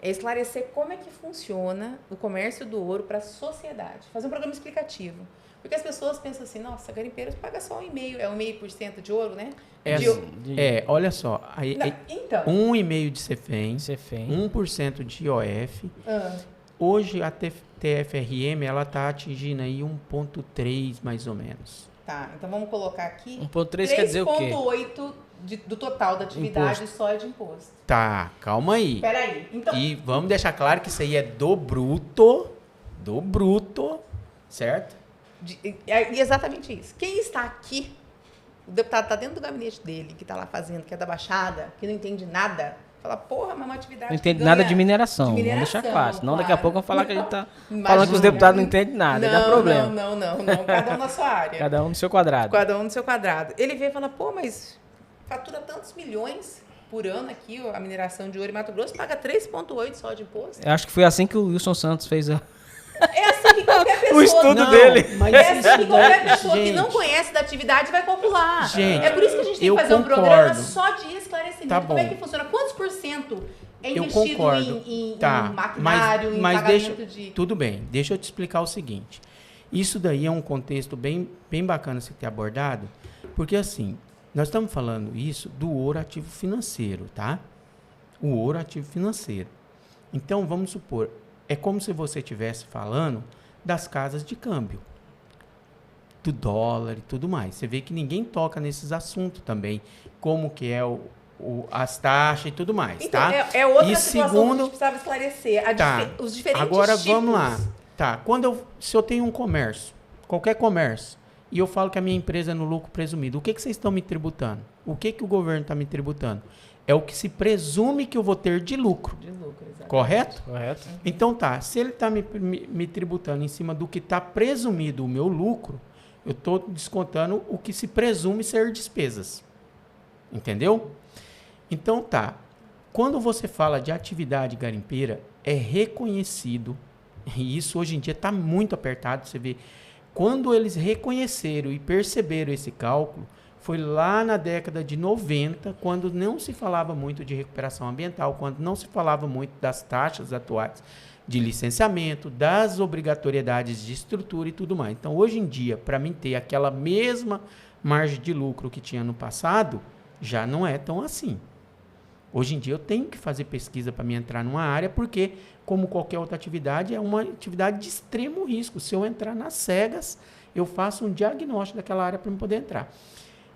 É esclarecer como é que funciona o comércio do ouro para a sociedade. Fazer um programa explicativo. Porque as pessoas pensam assim, nossa, garimpeiro paga só 1,5%, é 1,5% de ouro, né? Olha só, então, 1,5% de CEFEM, 1% de IOF. Hoje a TFRM ela está atingindo aí 1,3 mais ou menos. Tá, então vamos colocar aqui 1,3 quer dizer o quê? 3,8 do total da atividade só é de imposto. Tá, calma aí. Peraí. Então, e vamos deixar claro que isso aí é do bruto, certo? Exatamente isso. Quem está aqui, o deputado está dentro do gabinete dele, que está lá fazendo, que é da Baixada, que não entende nada, fala, porra, mas uma atividade não entende nada de mineração. Vamos deixar claro. Senão daqui a pouco vão falar que a gente está falando que os deputados não entendem nada. Não dá problema. Não. Cada um na sua área. Cada um no seu quadrado. Cada um no seu quadrado. Ele vê e fala, pô, mas fatura tantos milhões por ano aqui, a mineração de ouro em Mato Grosso, paga 3,8 só de imposto. Eu acho que foi assim que o Wilson Santos fez a... É assim que qualquer pessoa... o estudo dele. Mas é assim que qualquer pessoa que não conhece da atividade vai calcular. Gente, é por isso que a gente tem que fazer um programa só de esclarecimento. Tá como é que funciona? Quantos por cento é investido em maquinário, em pagamento de... Tudo bem, deixa eu te explicar o seguinte. Isso daí é um contexto bem bacana você ter abordado, porque assim, nós estamos falando isso do ouro ativo financeiro, tá? O ouro ativo financeiro. Então, vamos supor... É como se você estivesse falando das casas de câmbio, do dólar e tudo mais. Você vê que ninguém toca nesses assuntos também, como que é as taxas e tudo mais, então, tá? É outra situação que a gente precisava esclarecer. Os diferentes Agora, tipos. vamos lá. Tá, se eu tenho um comércio, qualquer comércio, e eu falo que a minha empresa é no lucro presumido, o que vocês estão me tributando? O que o governo está me tributando? é o que se presume que eu vou ter de lucro. De lucro, exatamente. Correto? Correto. Então tá, se ele está me tributando em cima do que está presumido o meu lucro, eu estou descontando o que se presume ser despesas. Entendeu? Então tá, quando você fala de atividade garimpeira, é reconhecido, e isso hoje em dia está muito apertado, você vê, quando eles reconheceram e perceberam esse cálculo, foi lá na década de 90, quando não se falava muito de recuperação ambiental, quando não se falava muito das taxas atuais de licenciamento, das obrigatoriedades de estrutura e tudo mais. Então, hoje em dia, para mim ter aquela mesma margem de lucro que tinha no passado, já não é tão assim. Hoje em dia, eu tenho que fazer pesquisa para me entrar numa área, porque, como qualquer outra atividade, é uma atividade de extremo risco. Se eu entrar nas cegas, eu faço um diagnóstico daquela área para me poder entrar.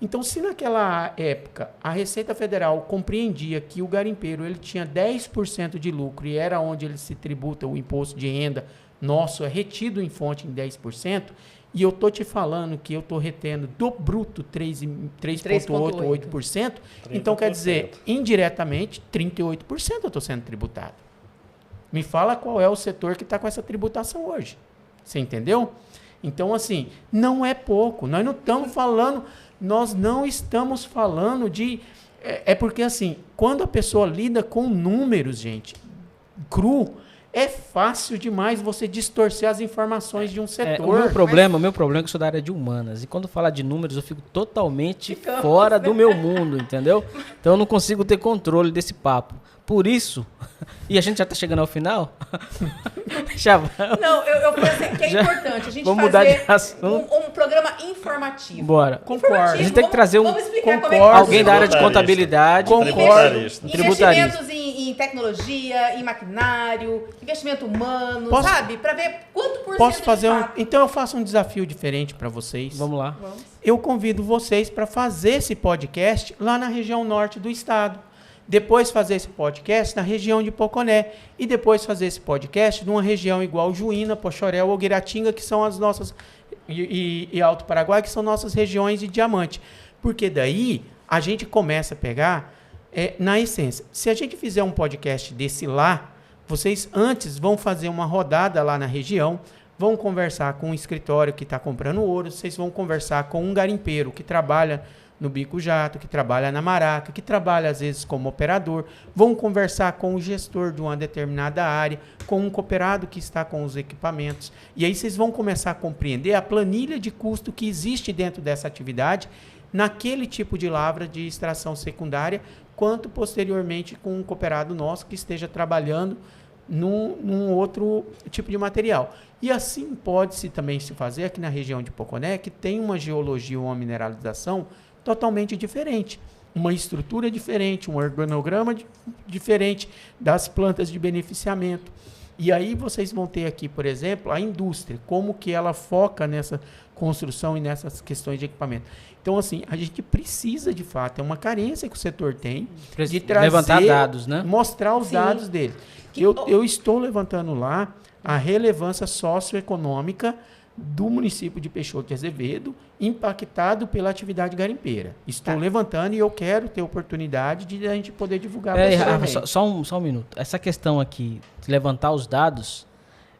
Então, se naquela época a Receita Federal compreendia que o garimpeiro ele tinha 10% de lucro e era onde ele se tributa o imposto de renda nosso, é retido em fonte em 10%, e eu estou te falando que eu estou retendo do bruto 3,8%, então quer dizer, indiretamente, 38% eu estou sendo tributado. Me fala qual é o setor que está com essa tributação hoje. Você entendeu? Então, assim, não é pouco. Nós não estamos falando de... É porque, assim, quando a pessoa lida com números, gente, cru, é fácil demais você distorcer as informações de um setor. O meu problema é que eu sou da área de humanas. E quando fala de números, eu fico totalmente fora do meu mundo, entendeu? Então eu não consigo ter controle desse papo. Por isso, e a gente já está chegando ao final, Não, eu pensei que é importante a gente vamos mudar de assunto. Um programa informativo. Bora. Concordo. A gente tem que trazer alguém da área de contabilidade. Investimentos em tecnologia, em maquinário, investimento humano, sabe? Para ver quanto por cento Então eu faço um desafio diferente para vocês. Vamos lá. Eu convido vocês para fazer esse podcast lá na região norte do estado. Depois fazer esse podcast na região de Poconé. E depois fazer esse podcast numa região igual Juína, Poxoréu ou Guiratinga, que são as nossas... E Alto Paraguai, que são nossas regiões de diamante. Porque daí a gente começa a pegar na essência. Se a gente fizer um podcast desse lá, vocês antes vão fazer uma rodada lá na região, vão conversar com um escritório que está comprando ouro, vocês vão conversar com um garimpeiro que trabalha no Bico Jato, que trabalha na Maraca, que trabalha às vezes como operador, vão conversar com o gestor de uma determinada área, com um cooperado que está com os equipamentos, e aí vocês vão começar a compreender a planilha de custo que existe dentro dessa atividade, naquele tipo de lavra de extração secundária, quanto posteriormente com um cooperado nosso que esteja trabalhando num outro tipo de material. E assim pode-se também se fazer aqui na região de Poconé, que tem uma geologia ou uma mineralização totalmente diferente, uma estrutura diferente, um organograma diferente das plantas de beneficiamento. E aí vocês vão ter aqui, por exemplo, a indústria, como que ela foca nessa construção e nessas questões de equipamento. Então, assim, a gente precisa, de fato, é uma carência que o setor tem de trazer, levantar dados, né? Mostrar os dados dele. Eu estou levantando lá a relevância socioeconômica do município de Peixoto de Azevedo, impactado pela atividade garimpeira. Estou levantando e eu quero ter oportunidade de a gente poder divulgar. Só um minuto. Essa questão aqui, de levantar os dados,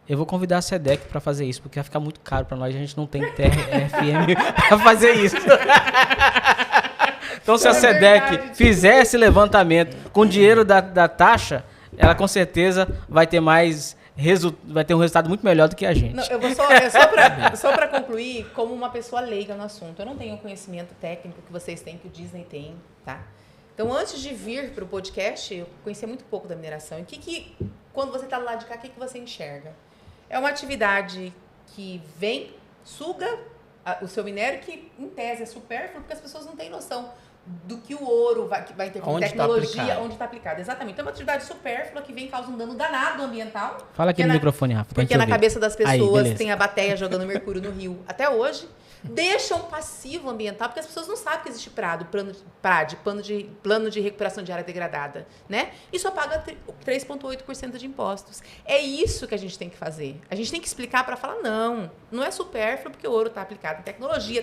eu vou convidar a SEDEC para fazer isso, porque vai ficar muito caro para nós, a gente não tem TRFM para fazer isso. Então, se a SEDEC fizer esse levantamento com dinheiro da taxa, ela com certeza vai ter vai ter um resultado muito melhor do que a gente. Não, só para concluir, como uma pessoa leiga no assunto, eu não tenho o conhecimento técnico que vocês têm, que o Disney tem, tá? Então, antes de vir para o podcast, eu conhecia muito pouco da mineração. E quando você está do lado de cá, o que você enxerga? É uma atividade que vem, suga o seu minério, que em tese é supérfluo, porque as pessoas não têm noção do que o ouro vai ter como tecnologia, onde está aplicado. Exatamente. Então, é uma atividade supérflua que vem causando um dano danado ambiental. Fala aqui no microfone, Rafa. Porque na cabeça das pessoas tem a bateia jogando mercúrio no rio. Até hoje, deixa um passivo ambiental, porque as pessoas não sabem que existe plano de recuperação de área degradada, né? E só paga 3,8% de impostos. É isso que a gente tem que fazer. A gente tem que explicar para falar, não é supérfluo, porque o ouro está aplicado em tecnologia,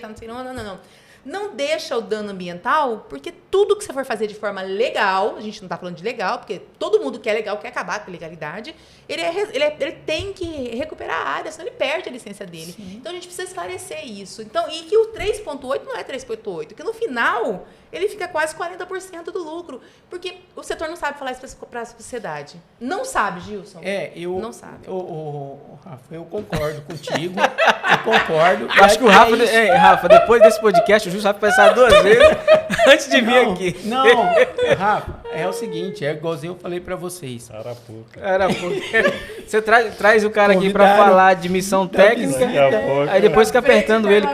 não. não deixa o dano ambiental, porque tudo que você for fazer de forma legal, a gente não está falando de legal, porque todo mundo que é legal quer acabar com a legalidade, ele tem que recuperar a área, senão ele perde a licença dele. Sim. Então a gente precisa esclarecer isso. Então, e que o 3,8 não é 3,8, que no final ele fica quase 40% do lucro, porque o setor não sabe falar isso para a sociedade. Não sabe, Gilson? Não sabe. Rafa, eu concordo contigo, eu concordo. Acho que o Rafa, Rafa, depois desse podcast, o Gilson vai pensar 2 vezes antes de vir aqui. Não, Rafa, é o seguinte, é igualzinho eu falei para vocês. Arapuca. Você traz o cara aqui para falar de missão técnica, aí depois fica apertando ele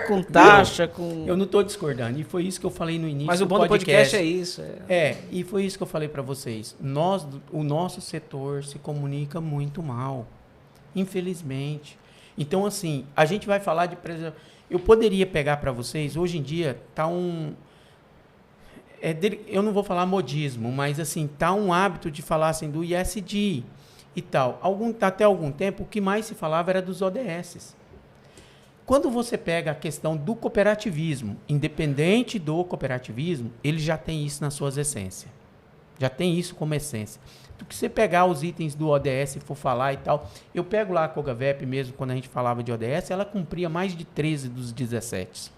com taxa, com... Eu não estou discordando, e foi isso que eu falei no início. Mas o bom do podcast é isso. E foi isso que eu falei para vocês. O nosso setor se comunica muito mal, infelizmente. Então, assim, a gente vai falar de... Eu poderia pegar para vocês, hoje em dia, tá eu não vou falar modismo, mas, assim, tá um hábito de falar, assim, do ISD e tal. Até algum tempo, o que mais se falava era dos ODS. Quando você pega a questão do cooperativismo, independente do cooperativismo, ele já tem isso nas suas essências. Já tem isso como essência. Do que você pegar os itens do ODS e for falar e tal, eu pego lá a Cogavep mesmo, quando a gente falava de ODS, ela cumpria mais de 13 dos 17.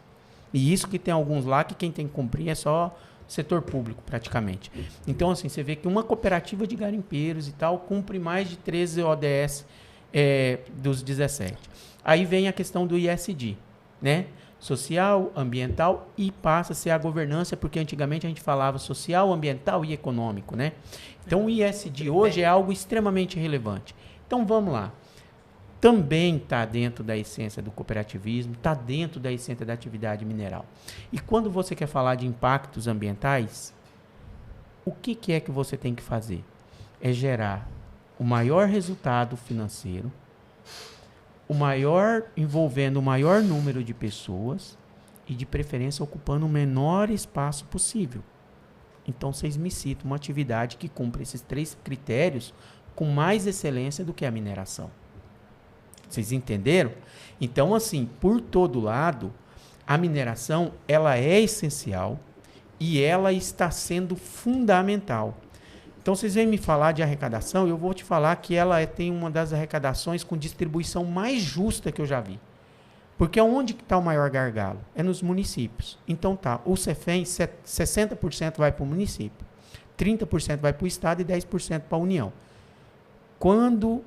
E isso que tem alguns lá que quem tem que cumprir é só setor público, praticamente. Então, assim, você vê que uma cooperativa de garimpeiros e tal cumpre mais de 13 ODS dos 17. Aí vem a questão do ISD, né? Social, ambiental, e passa a ser a governança, porque antigamente a gente falava social, ambiental e econômico, né? Então o ISD hoje é algo extremamente relevante. Então vamos lá. Também está dentro da essência do cooperativismo, está dentro da essência da atividade mineral. E quando você quer falar de impactos ambientais, o que é que você tem que fazer? É gerar o maior resultado financeiro, envolvendo o maior número de pessoas e, de preferência, ocupando o menor espaço possível. Então, vocês me citam uma atividade que cumpre esses 3 critérios com mais excelência do que a mineração. Vocês entenderam? Então, assim, por todo lado, a mineração, ela é essencial e ela está sendo fundamental. Então, vocês vêm me falar de arrecadação, eu vou te falar que ela tem uma das arrecadações com distribuição mais justa que eu já vi. Porque onde que está o maior gargalo? É nos municípios. Então tá, o CEFEM, 60% vai para o município, 30% vai para o Estado e 10% para a União. Quando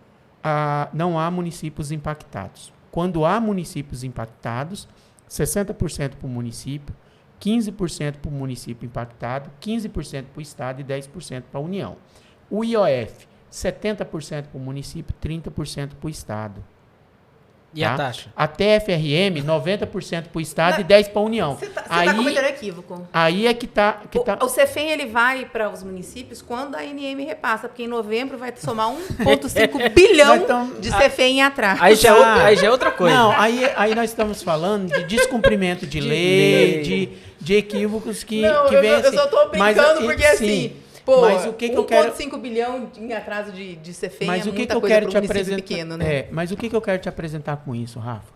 não há municípios impactados. Quando há municípios impactados, 60% para o município, 15% para o município impactado, 15% para o Estado e 10% para a União. O IOF, 70% para o município, 30% para o Estado. E a taxa? A TFRM, 90% para o Estado e 10% para a União. Você está cometendo equívoco. Aí é que está... O CEFEM ele vai para os municípios quando a ANM repassa, porque em novembro vai somar 1,5 bilhão de CEFEM em atraso. Aí já é outra coisa. Não, aí nós estamos falando de descumprimento de lei, de equívocos que vem eu só estou brincando porque assim... Pô, mas o que eu quero... 1,5 bilhão em atraso de CEFEM mas é o que muita eu coisa quero para te apresentar, pequeno, né? Mas o que eu quero te apresentar com isso, Rafa?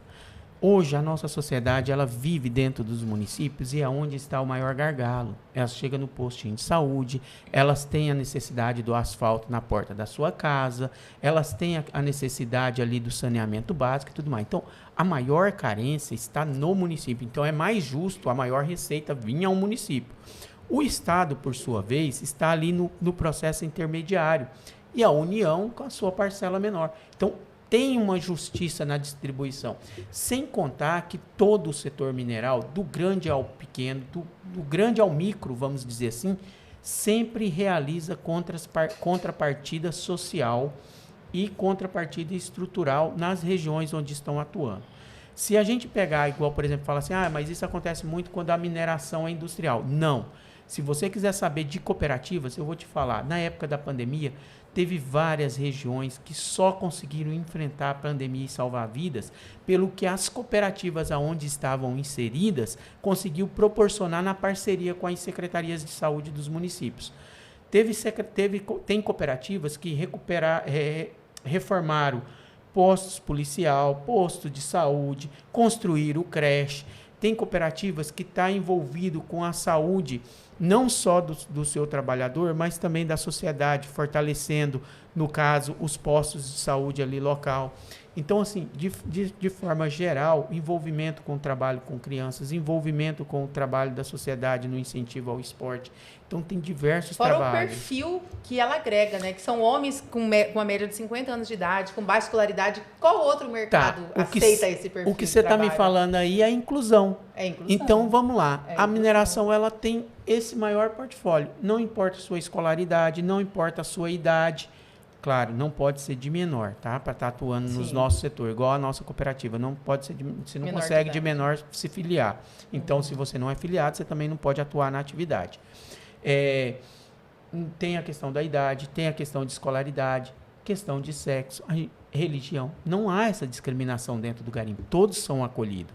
Hoje, a nossa sociedade, ela vive dentro dos municípios e é onde está o maior gargalo. Elas chegam no postinho de saúde, elas têm a necessidade do asfalto na porta da sua casa, elas têm a necessidade ali do saneamento básico e tudo mais. Então, a maior carência está no município. Então, é mais justo a maior receita vir ao município. O Estado, por sua vez, está ali no processo intermediário. E a União com a sua parcela menor. Então, tem uma justiça na distribuição. Sem contar que todo o setor mineral, do grande ao pequeno, do grande ao micro, vamos dizer assim, sempre realiza contrapartida social e contrapartida estrutural nas regiões onde estão atuando. Se a gente pegar, igual, por exemplo, falar assim, mas isso acontece muito quando a mineração é industrial. Não. Se você quiser saber de cooperativas, eu vou te falar, na época da pandemia, teve várias regiões que só conseguiram enfrentar a pandemia e salvar vidas pelo que as cooperativas aonde estavam inseridas proporcionar na parceria com as secretarias de saúde dos municípios. Tem cooperativas que reformaram postos policial, posto de saúde, construíram creche. tem cooperativas que estão envolvido com a saúde, não só do seu trabalhador, mas também da sociedade, fortalecendo, no caso, os postos de saúde ali local. Então, assim, de forma geral, envolvimento com o trabalho com crianças, envolvimento com o trabalho da sociedade no incentivo ao esporte. Então, tem diversos Fora trabalhos. o perfil que ela agrega, né? Que são homens com uma média de 50 anos de idade, com baixa escolaridade. Qual outro mercado aceita esse perfil? O que você está me falando aí é a inclusão. É inclusão. Então, vamos lá. É a mineração, ela tem esse maior portfólio. Não importa a sua escolaridade, não importa a sua idade. Claro, não pode ser de menor, tá? Para estar atuando nos nossos setores, igual a nossa cooperativa. Não pode ser você não consegue de menor se filiar. Então, se você não é filiado, você também não pode atuar na atividade. Tem a questão da idade, tem a questão de escolaridade, questão de sexo, religião. Não há essa discriminação dentro do garimpo. Todos são acolhidos.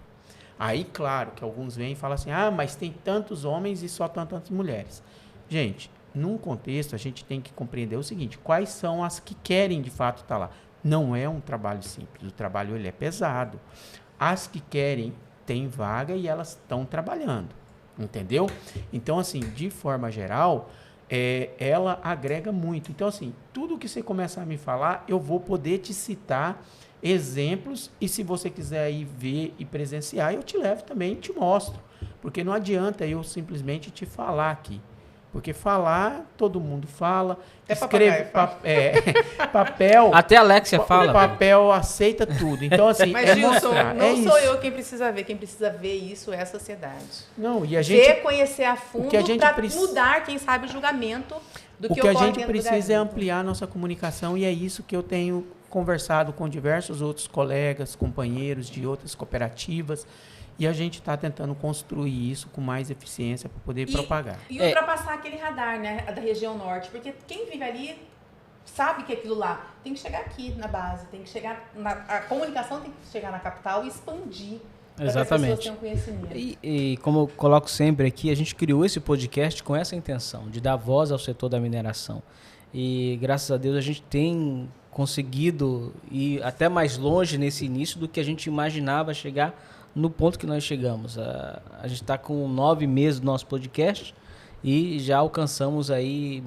Aí, claro, que alguns vêm e falam assim, mas tem tantos homens e só tantas mulheres. Gente, num contexto, a gente tem que compreender o seguinte, quais são as que querem, de fato, estar lá. Não é um trabalho simples, o trabalho ele é pesado. As que querem, têm vaga e elas estão trabalhando, entendeu? Então, assim, de forma geral, ela agrega muito. Então, assim, tudo que você começar a me falar, eu vou poder te citar exemplos e se você quiser ir ver e presenciar, eu te levo também e te mostro. Porque não adianta eu simplesmente te falar aqui. Porque falar, todo mundo fala. Escreve papel. Até a Alexia fala. Papel aceita tudo. Então, assim, mas, Gilson, mostrar. Não sou eu quem precisa ver. Quem precisa ver isso é a sociedade. Não, e a gente... conhecer a fundo para mudar, quem sabe, o julgamento do que ocorre. O que a gente precisa é ampliar a nossa comunicação e é isso que eu tenho conversado com diversos outros colegas, companheiros de outras cooperativas. E a gente está tentando construir isso com mais eficiência para poder propagar. E ultrapassar aquele radar, né, da região norte. Porque quem vive ali sabe que aquilo lá tem que chegar aqui na base, tem que chegar... a comunicação tem que chegar na capital e expandir. Exatamente. Para que as pessoas tenham conhecimento. E como eu coloco sempre aqui, a gente criou esse podcast com essa intenção, de dar voz ao setor da mineração. E graças a Deus a gente tem conseguido ir até mais longe nesse início do que a gente imaginava chegar no ponto que nós chegamos. A gente está com 9 meses do nosso podcast e já alcançamos aí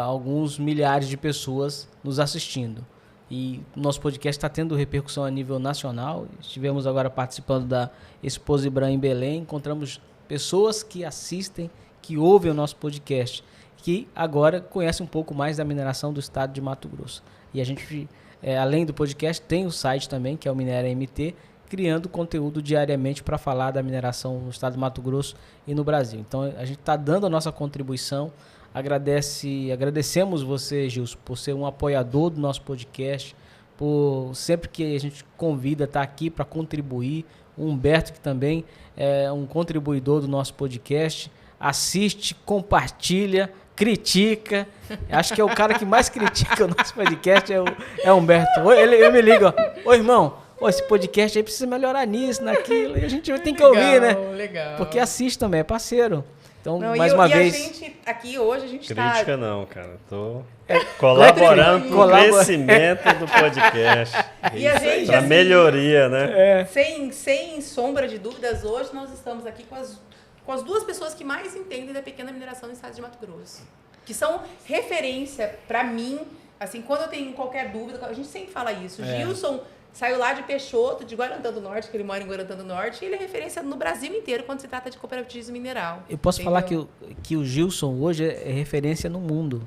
alguns milhares de pessoas nos assistindo. E nosso podcast está tendo repercussão a nível nacional. Estivemos agora participando da Expo Zibram em Belém. Encontramos pessoas que assistem, que ouvem o nosso podcast, que agora conhecem um pouco mais da mineração do estado de Mato Grosso. E a gente, além do podcast, tem o site também, que é o Minera MT, criando conteúdo diariamente para falar da mineração no estado de Mato Grosso e no Brasil. Então, a gente está dando a nossa contribuição. Agradecemos você, Gilson, por ser um apoiador do nosso podcast, por sempre que a gente convida estar aqui para contribuir. O Humberto, que também é um contribuidor do nosso podcast, assiste, compartilha, critica. Acho que é o cara que mais critica o nosso podcast, é o Humberto. Ele me liga, ô irmão, esse podcast aí precisa melhorar nisso, naquilo, e a gente tem que ouvir, né? Legal. Porque assiste também, é parceiro. Então, mais uma vez... a gente, aqui hoje, a gente Crítica tá... não, cara. Tô colaborando com o crescimento do podcast. E a gente, pra melhoria, né? Sem sombra de dúvidas, hoje nós estamos aqui com as duas pessoas que mais entendem da pequena mineração no estado de Mato Grosso. Que são referência para mim, assim, quando eu tenho qualquer dúvida, a gente sempre fala isso. Gilson saiu lá de Peixoto, de Guarantã do Norte, que ele mora em Guarantã do Norte, e ele é referência no Brasil inteiro quando se trata de cooperativismo mineral. Eu posso falar que o Gilson hoje é referência no mundo.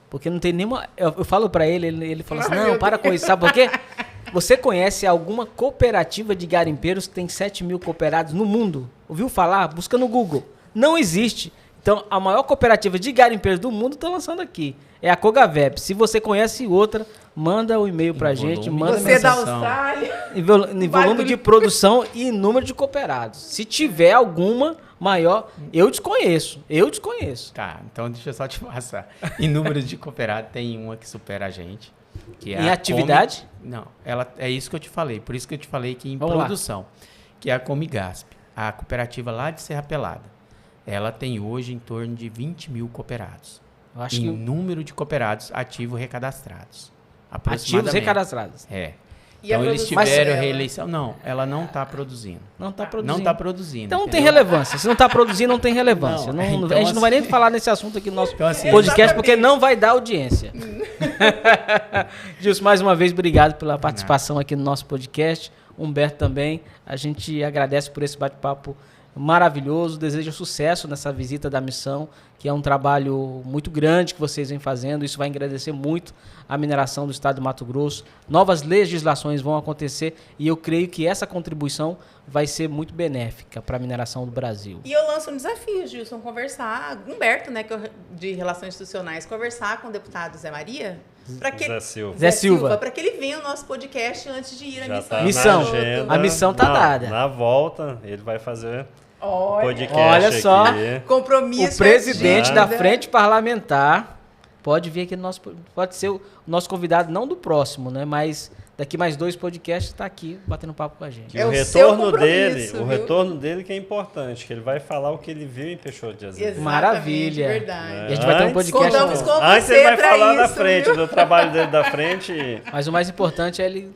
Porque não tem nenhuma... Eu falo para ele fala assim, não, para com isso, sabe por quê? Você conhece alguma cooperativa de garimpeiros que tem 7 mil cooperados no mundo? Ouviu falar? Busca no Google. Não existe. Então, a maior cooperativa de garimpeiros do mundo está lançando aqui. É a Cogavep. Se você conhece outra, manda um e-mail pra gente, manda você mensagem. Da Austrália. Em volume de produção e número de cooperados. Se tiver alguma maior, eu desconheço. Tá, então deixa eu só te passar. Em número de cooperados, tem uma que supera a gente. Que é em atividade? Não, é isso que eu te falei. Por isso que eu te falei que em Vamos produção. Lá. Que é a Comigasp, a cooperativa lá de Serra Pelada. Ela tem hoje em torno de 20 mil cooperados. Eu acho que... número de cooperados ativos recadastrados. Ativos recadastrados. E a Então eles produção tiveram dela? reeleição. Não, ela não está produzindo. Não tá Não produzindo. está produzindo. Então não tem entendeu? relevância. Se não tá produzindo, não tem relevância. Não, Não- então, a gente não vai nem falar nesse assunto aqui no nosso Então, assim, podcast, porque não vai dar audiência. Gilson, mais uma vez, obrigado pela participação aqui no nosso podcast. Humberto também. A gente agradece por esse bate-papo maravilhoso. Desejo sucesso nessa visita da missão, que é um trabalho muito grande que vocês vêm fazendo. Isso vai engrandecer muito a mineração do estado do Mato Grosso. Novas legislações vão acontecer e eu creio que essa contribuição vai ser muito benéfica para a mineração do Brasil. E eu lanço um desafio, Gilson, conversar, Humberto, né, de Relações Institucionais, conversar com o deputado Zé Maria, para que Zé Silva. Zé Silva. para que ele venha ao nosso podcast antes de ir à Já missão. tá na Missão. agenda. A missão tá Não, dada. Na volta, ele vai fazer Olha, podcast Olha só. aqui. compromisso. O presidente da agenda. Frente Parlamentar pode vir aqui no nosso, pode ser o nosso convidado, não do próximo, né? Mas daqui mais 2 podcasts está aqui batendo papo com a gente. Que É o o seu retorno dele, compromisso, o viu? retorno dele que é importante, que ele vai falar o que ele viu em Peixoto de Azevedo. Exatamente, Maravilha. verdade. E a gente vai ter um Antes- podcast. Contamos com Antes você ele vai pra falar da isso, frente, viu? do trabalho dele da frente. Mas o mais importante é ele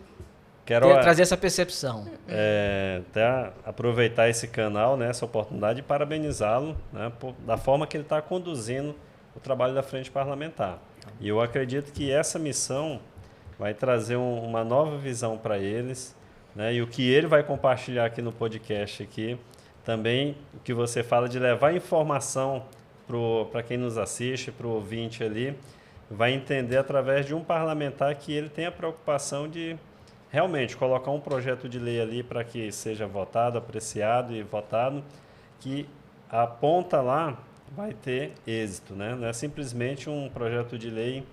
Quero trazer essa percepção. até aproveitar esse canal, né, essa oportunidade e parabenizá-lo, né, da forma que ele está conduzindo o trabalho da Frente Parlamentar. E eu acredito que essa missão vai trazer uma nova visão para eles, né, e o que ele vai compartilhar aqui no podcast aqui, também o que você fala de levar informação para quem nos assiste, para o ouvinte ali, vai entender através de um parlamentar que ele tem a preocupação de realmente colocar um projeto de lei ali para que seja votado, apreciado e votado, que a ponta lá vai ter êxito, né? Não é simplesmente um projeto de lei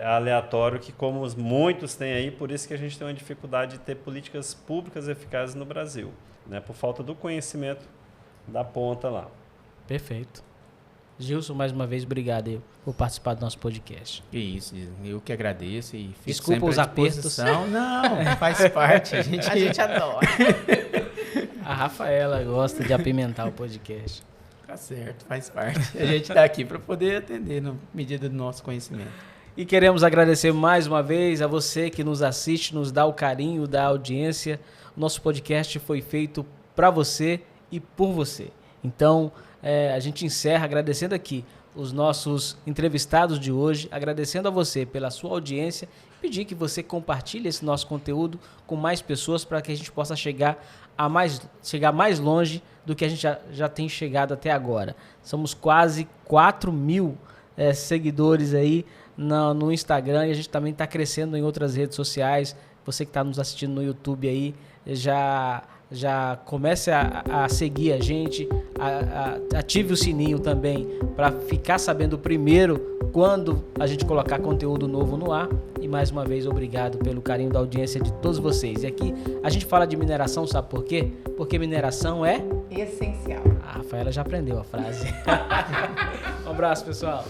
aleatório que, como muitos têm aí, por isso que a gente tem uma dificuldade de ter políticas públicas eficazes no Brasil, né? Por falta do conhecimento da ponta lá. Perfeito. Gilson, mais uma vez, obrigado aí por participar do nosso podcast. Que isso, eu que agradeço e fico Desculpa sempre os à apertos. disposição. Não, faz parte. A gente adora. A Rafaela gosta de apimentar o podcast. Tá certo, faz parte. A gente está aqui para poder atender na medida do nosso conhecimento. E queremos agradecer mais uma vez a você que nos assiste, nos dá o carinho da audiência. O nosso podcast foi feito para você e por você. Então, a gente encerra agradecendo aqui os nossos entrevistados de hoje, agradecendo a você pela sua audiência, pedir que você compartilhe esse nosso conteúdo com mais pessoas para que a gente possa chegar mais longe do que a gente já tem chegado até agora. Somos quase 4.000 seguidores aí no Instagram e a gente também está crescendo em outras redes sociais. Você que está nos assistindo no YouTube aí, já comece a seguir a gente, ative o sininho também para ficar sabendo primeiro quando a gente colocar conteúdo novo no ar. E mais uma vez, obrigado pelo carinho da audiência de todos vocês. E aqui a gente fala de mineração, sabe por quê? Porque mineração é Essencial. A Rafaela já aprendeu a frase. Um abraço, pessoal.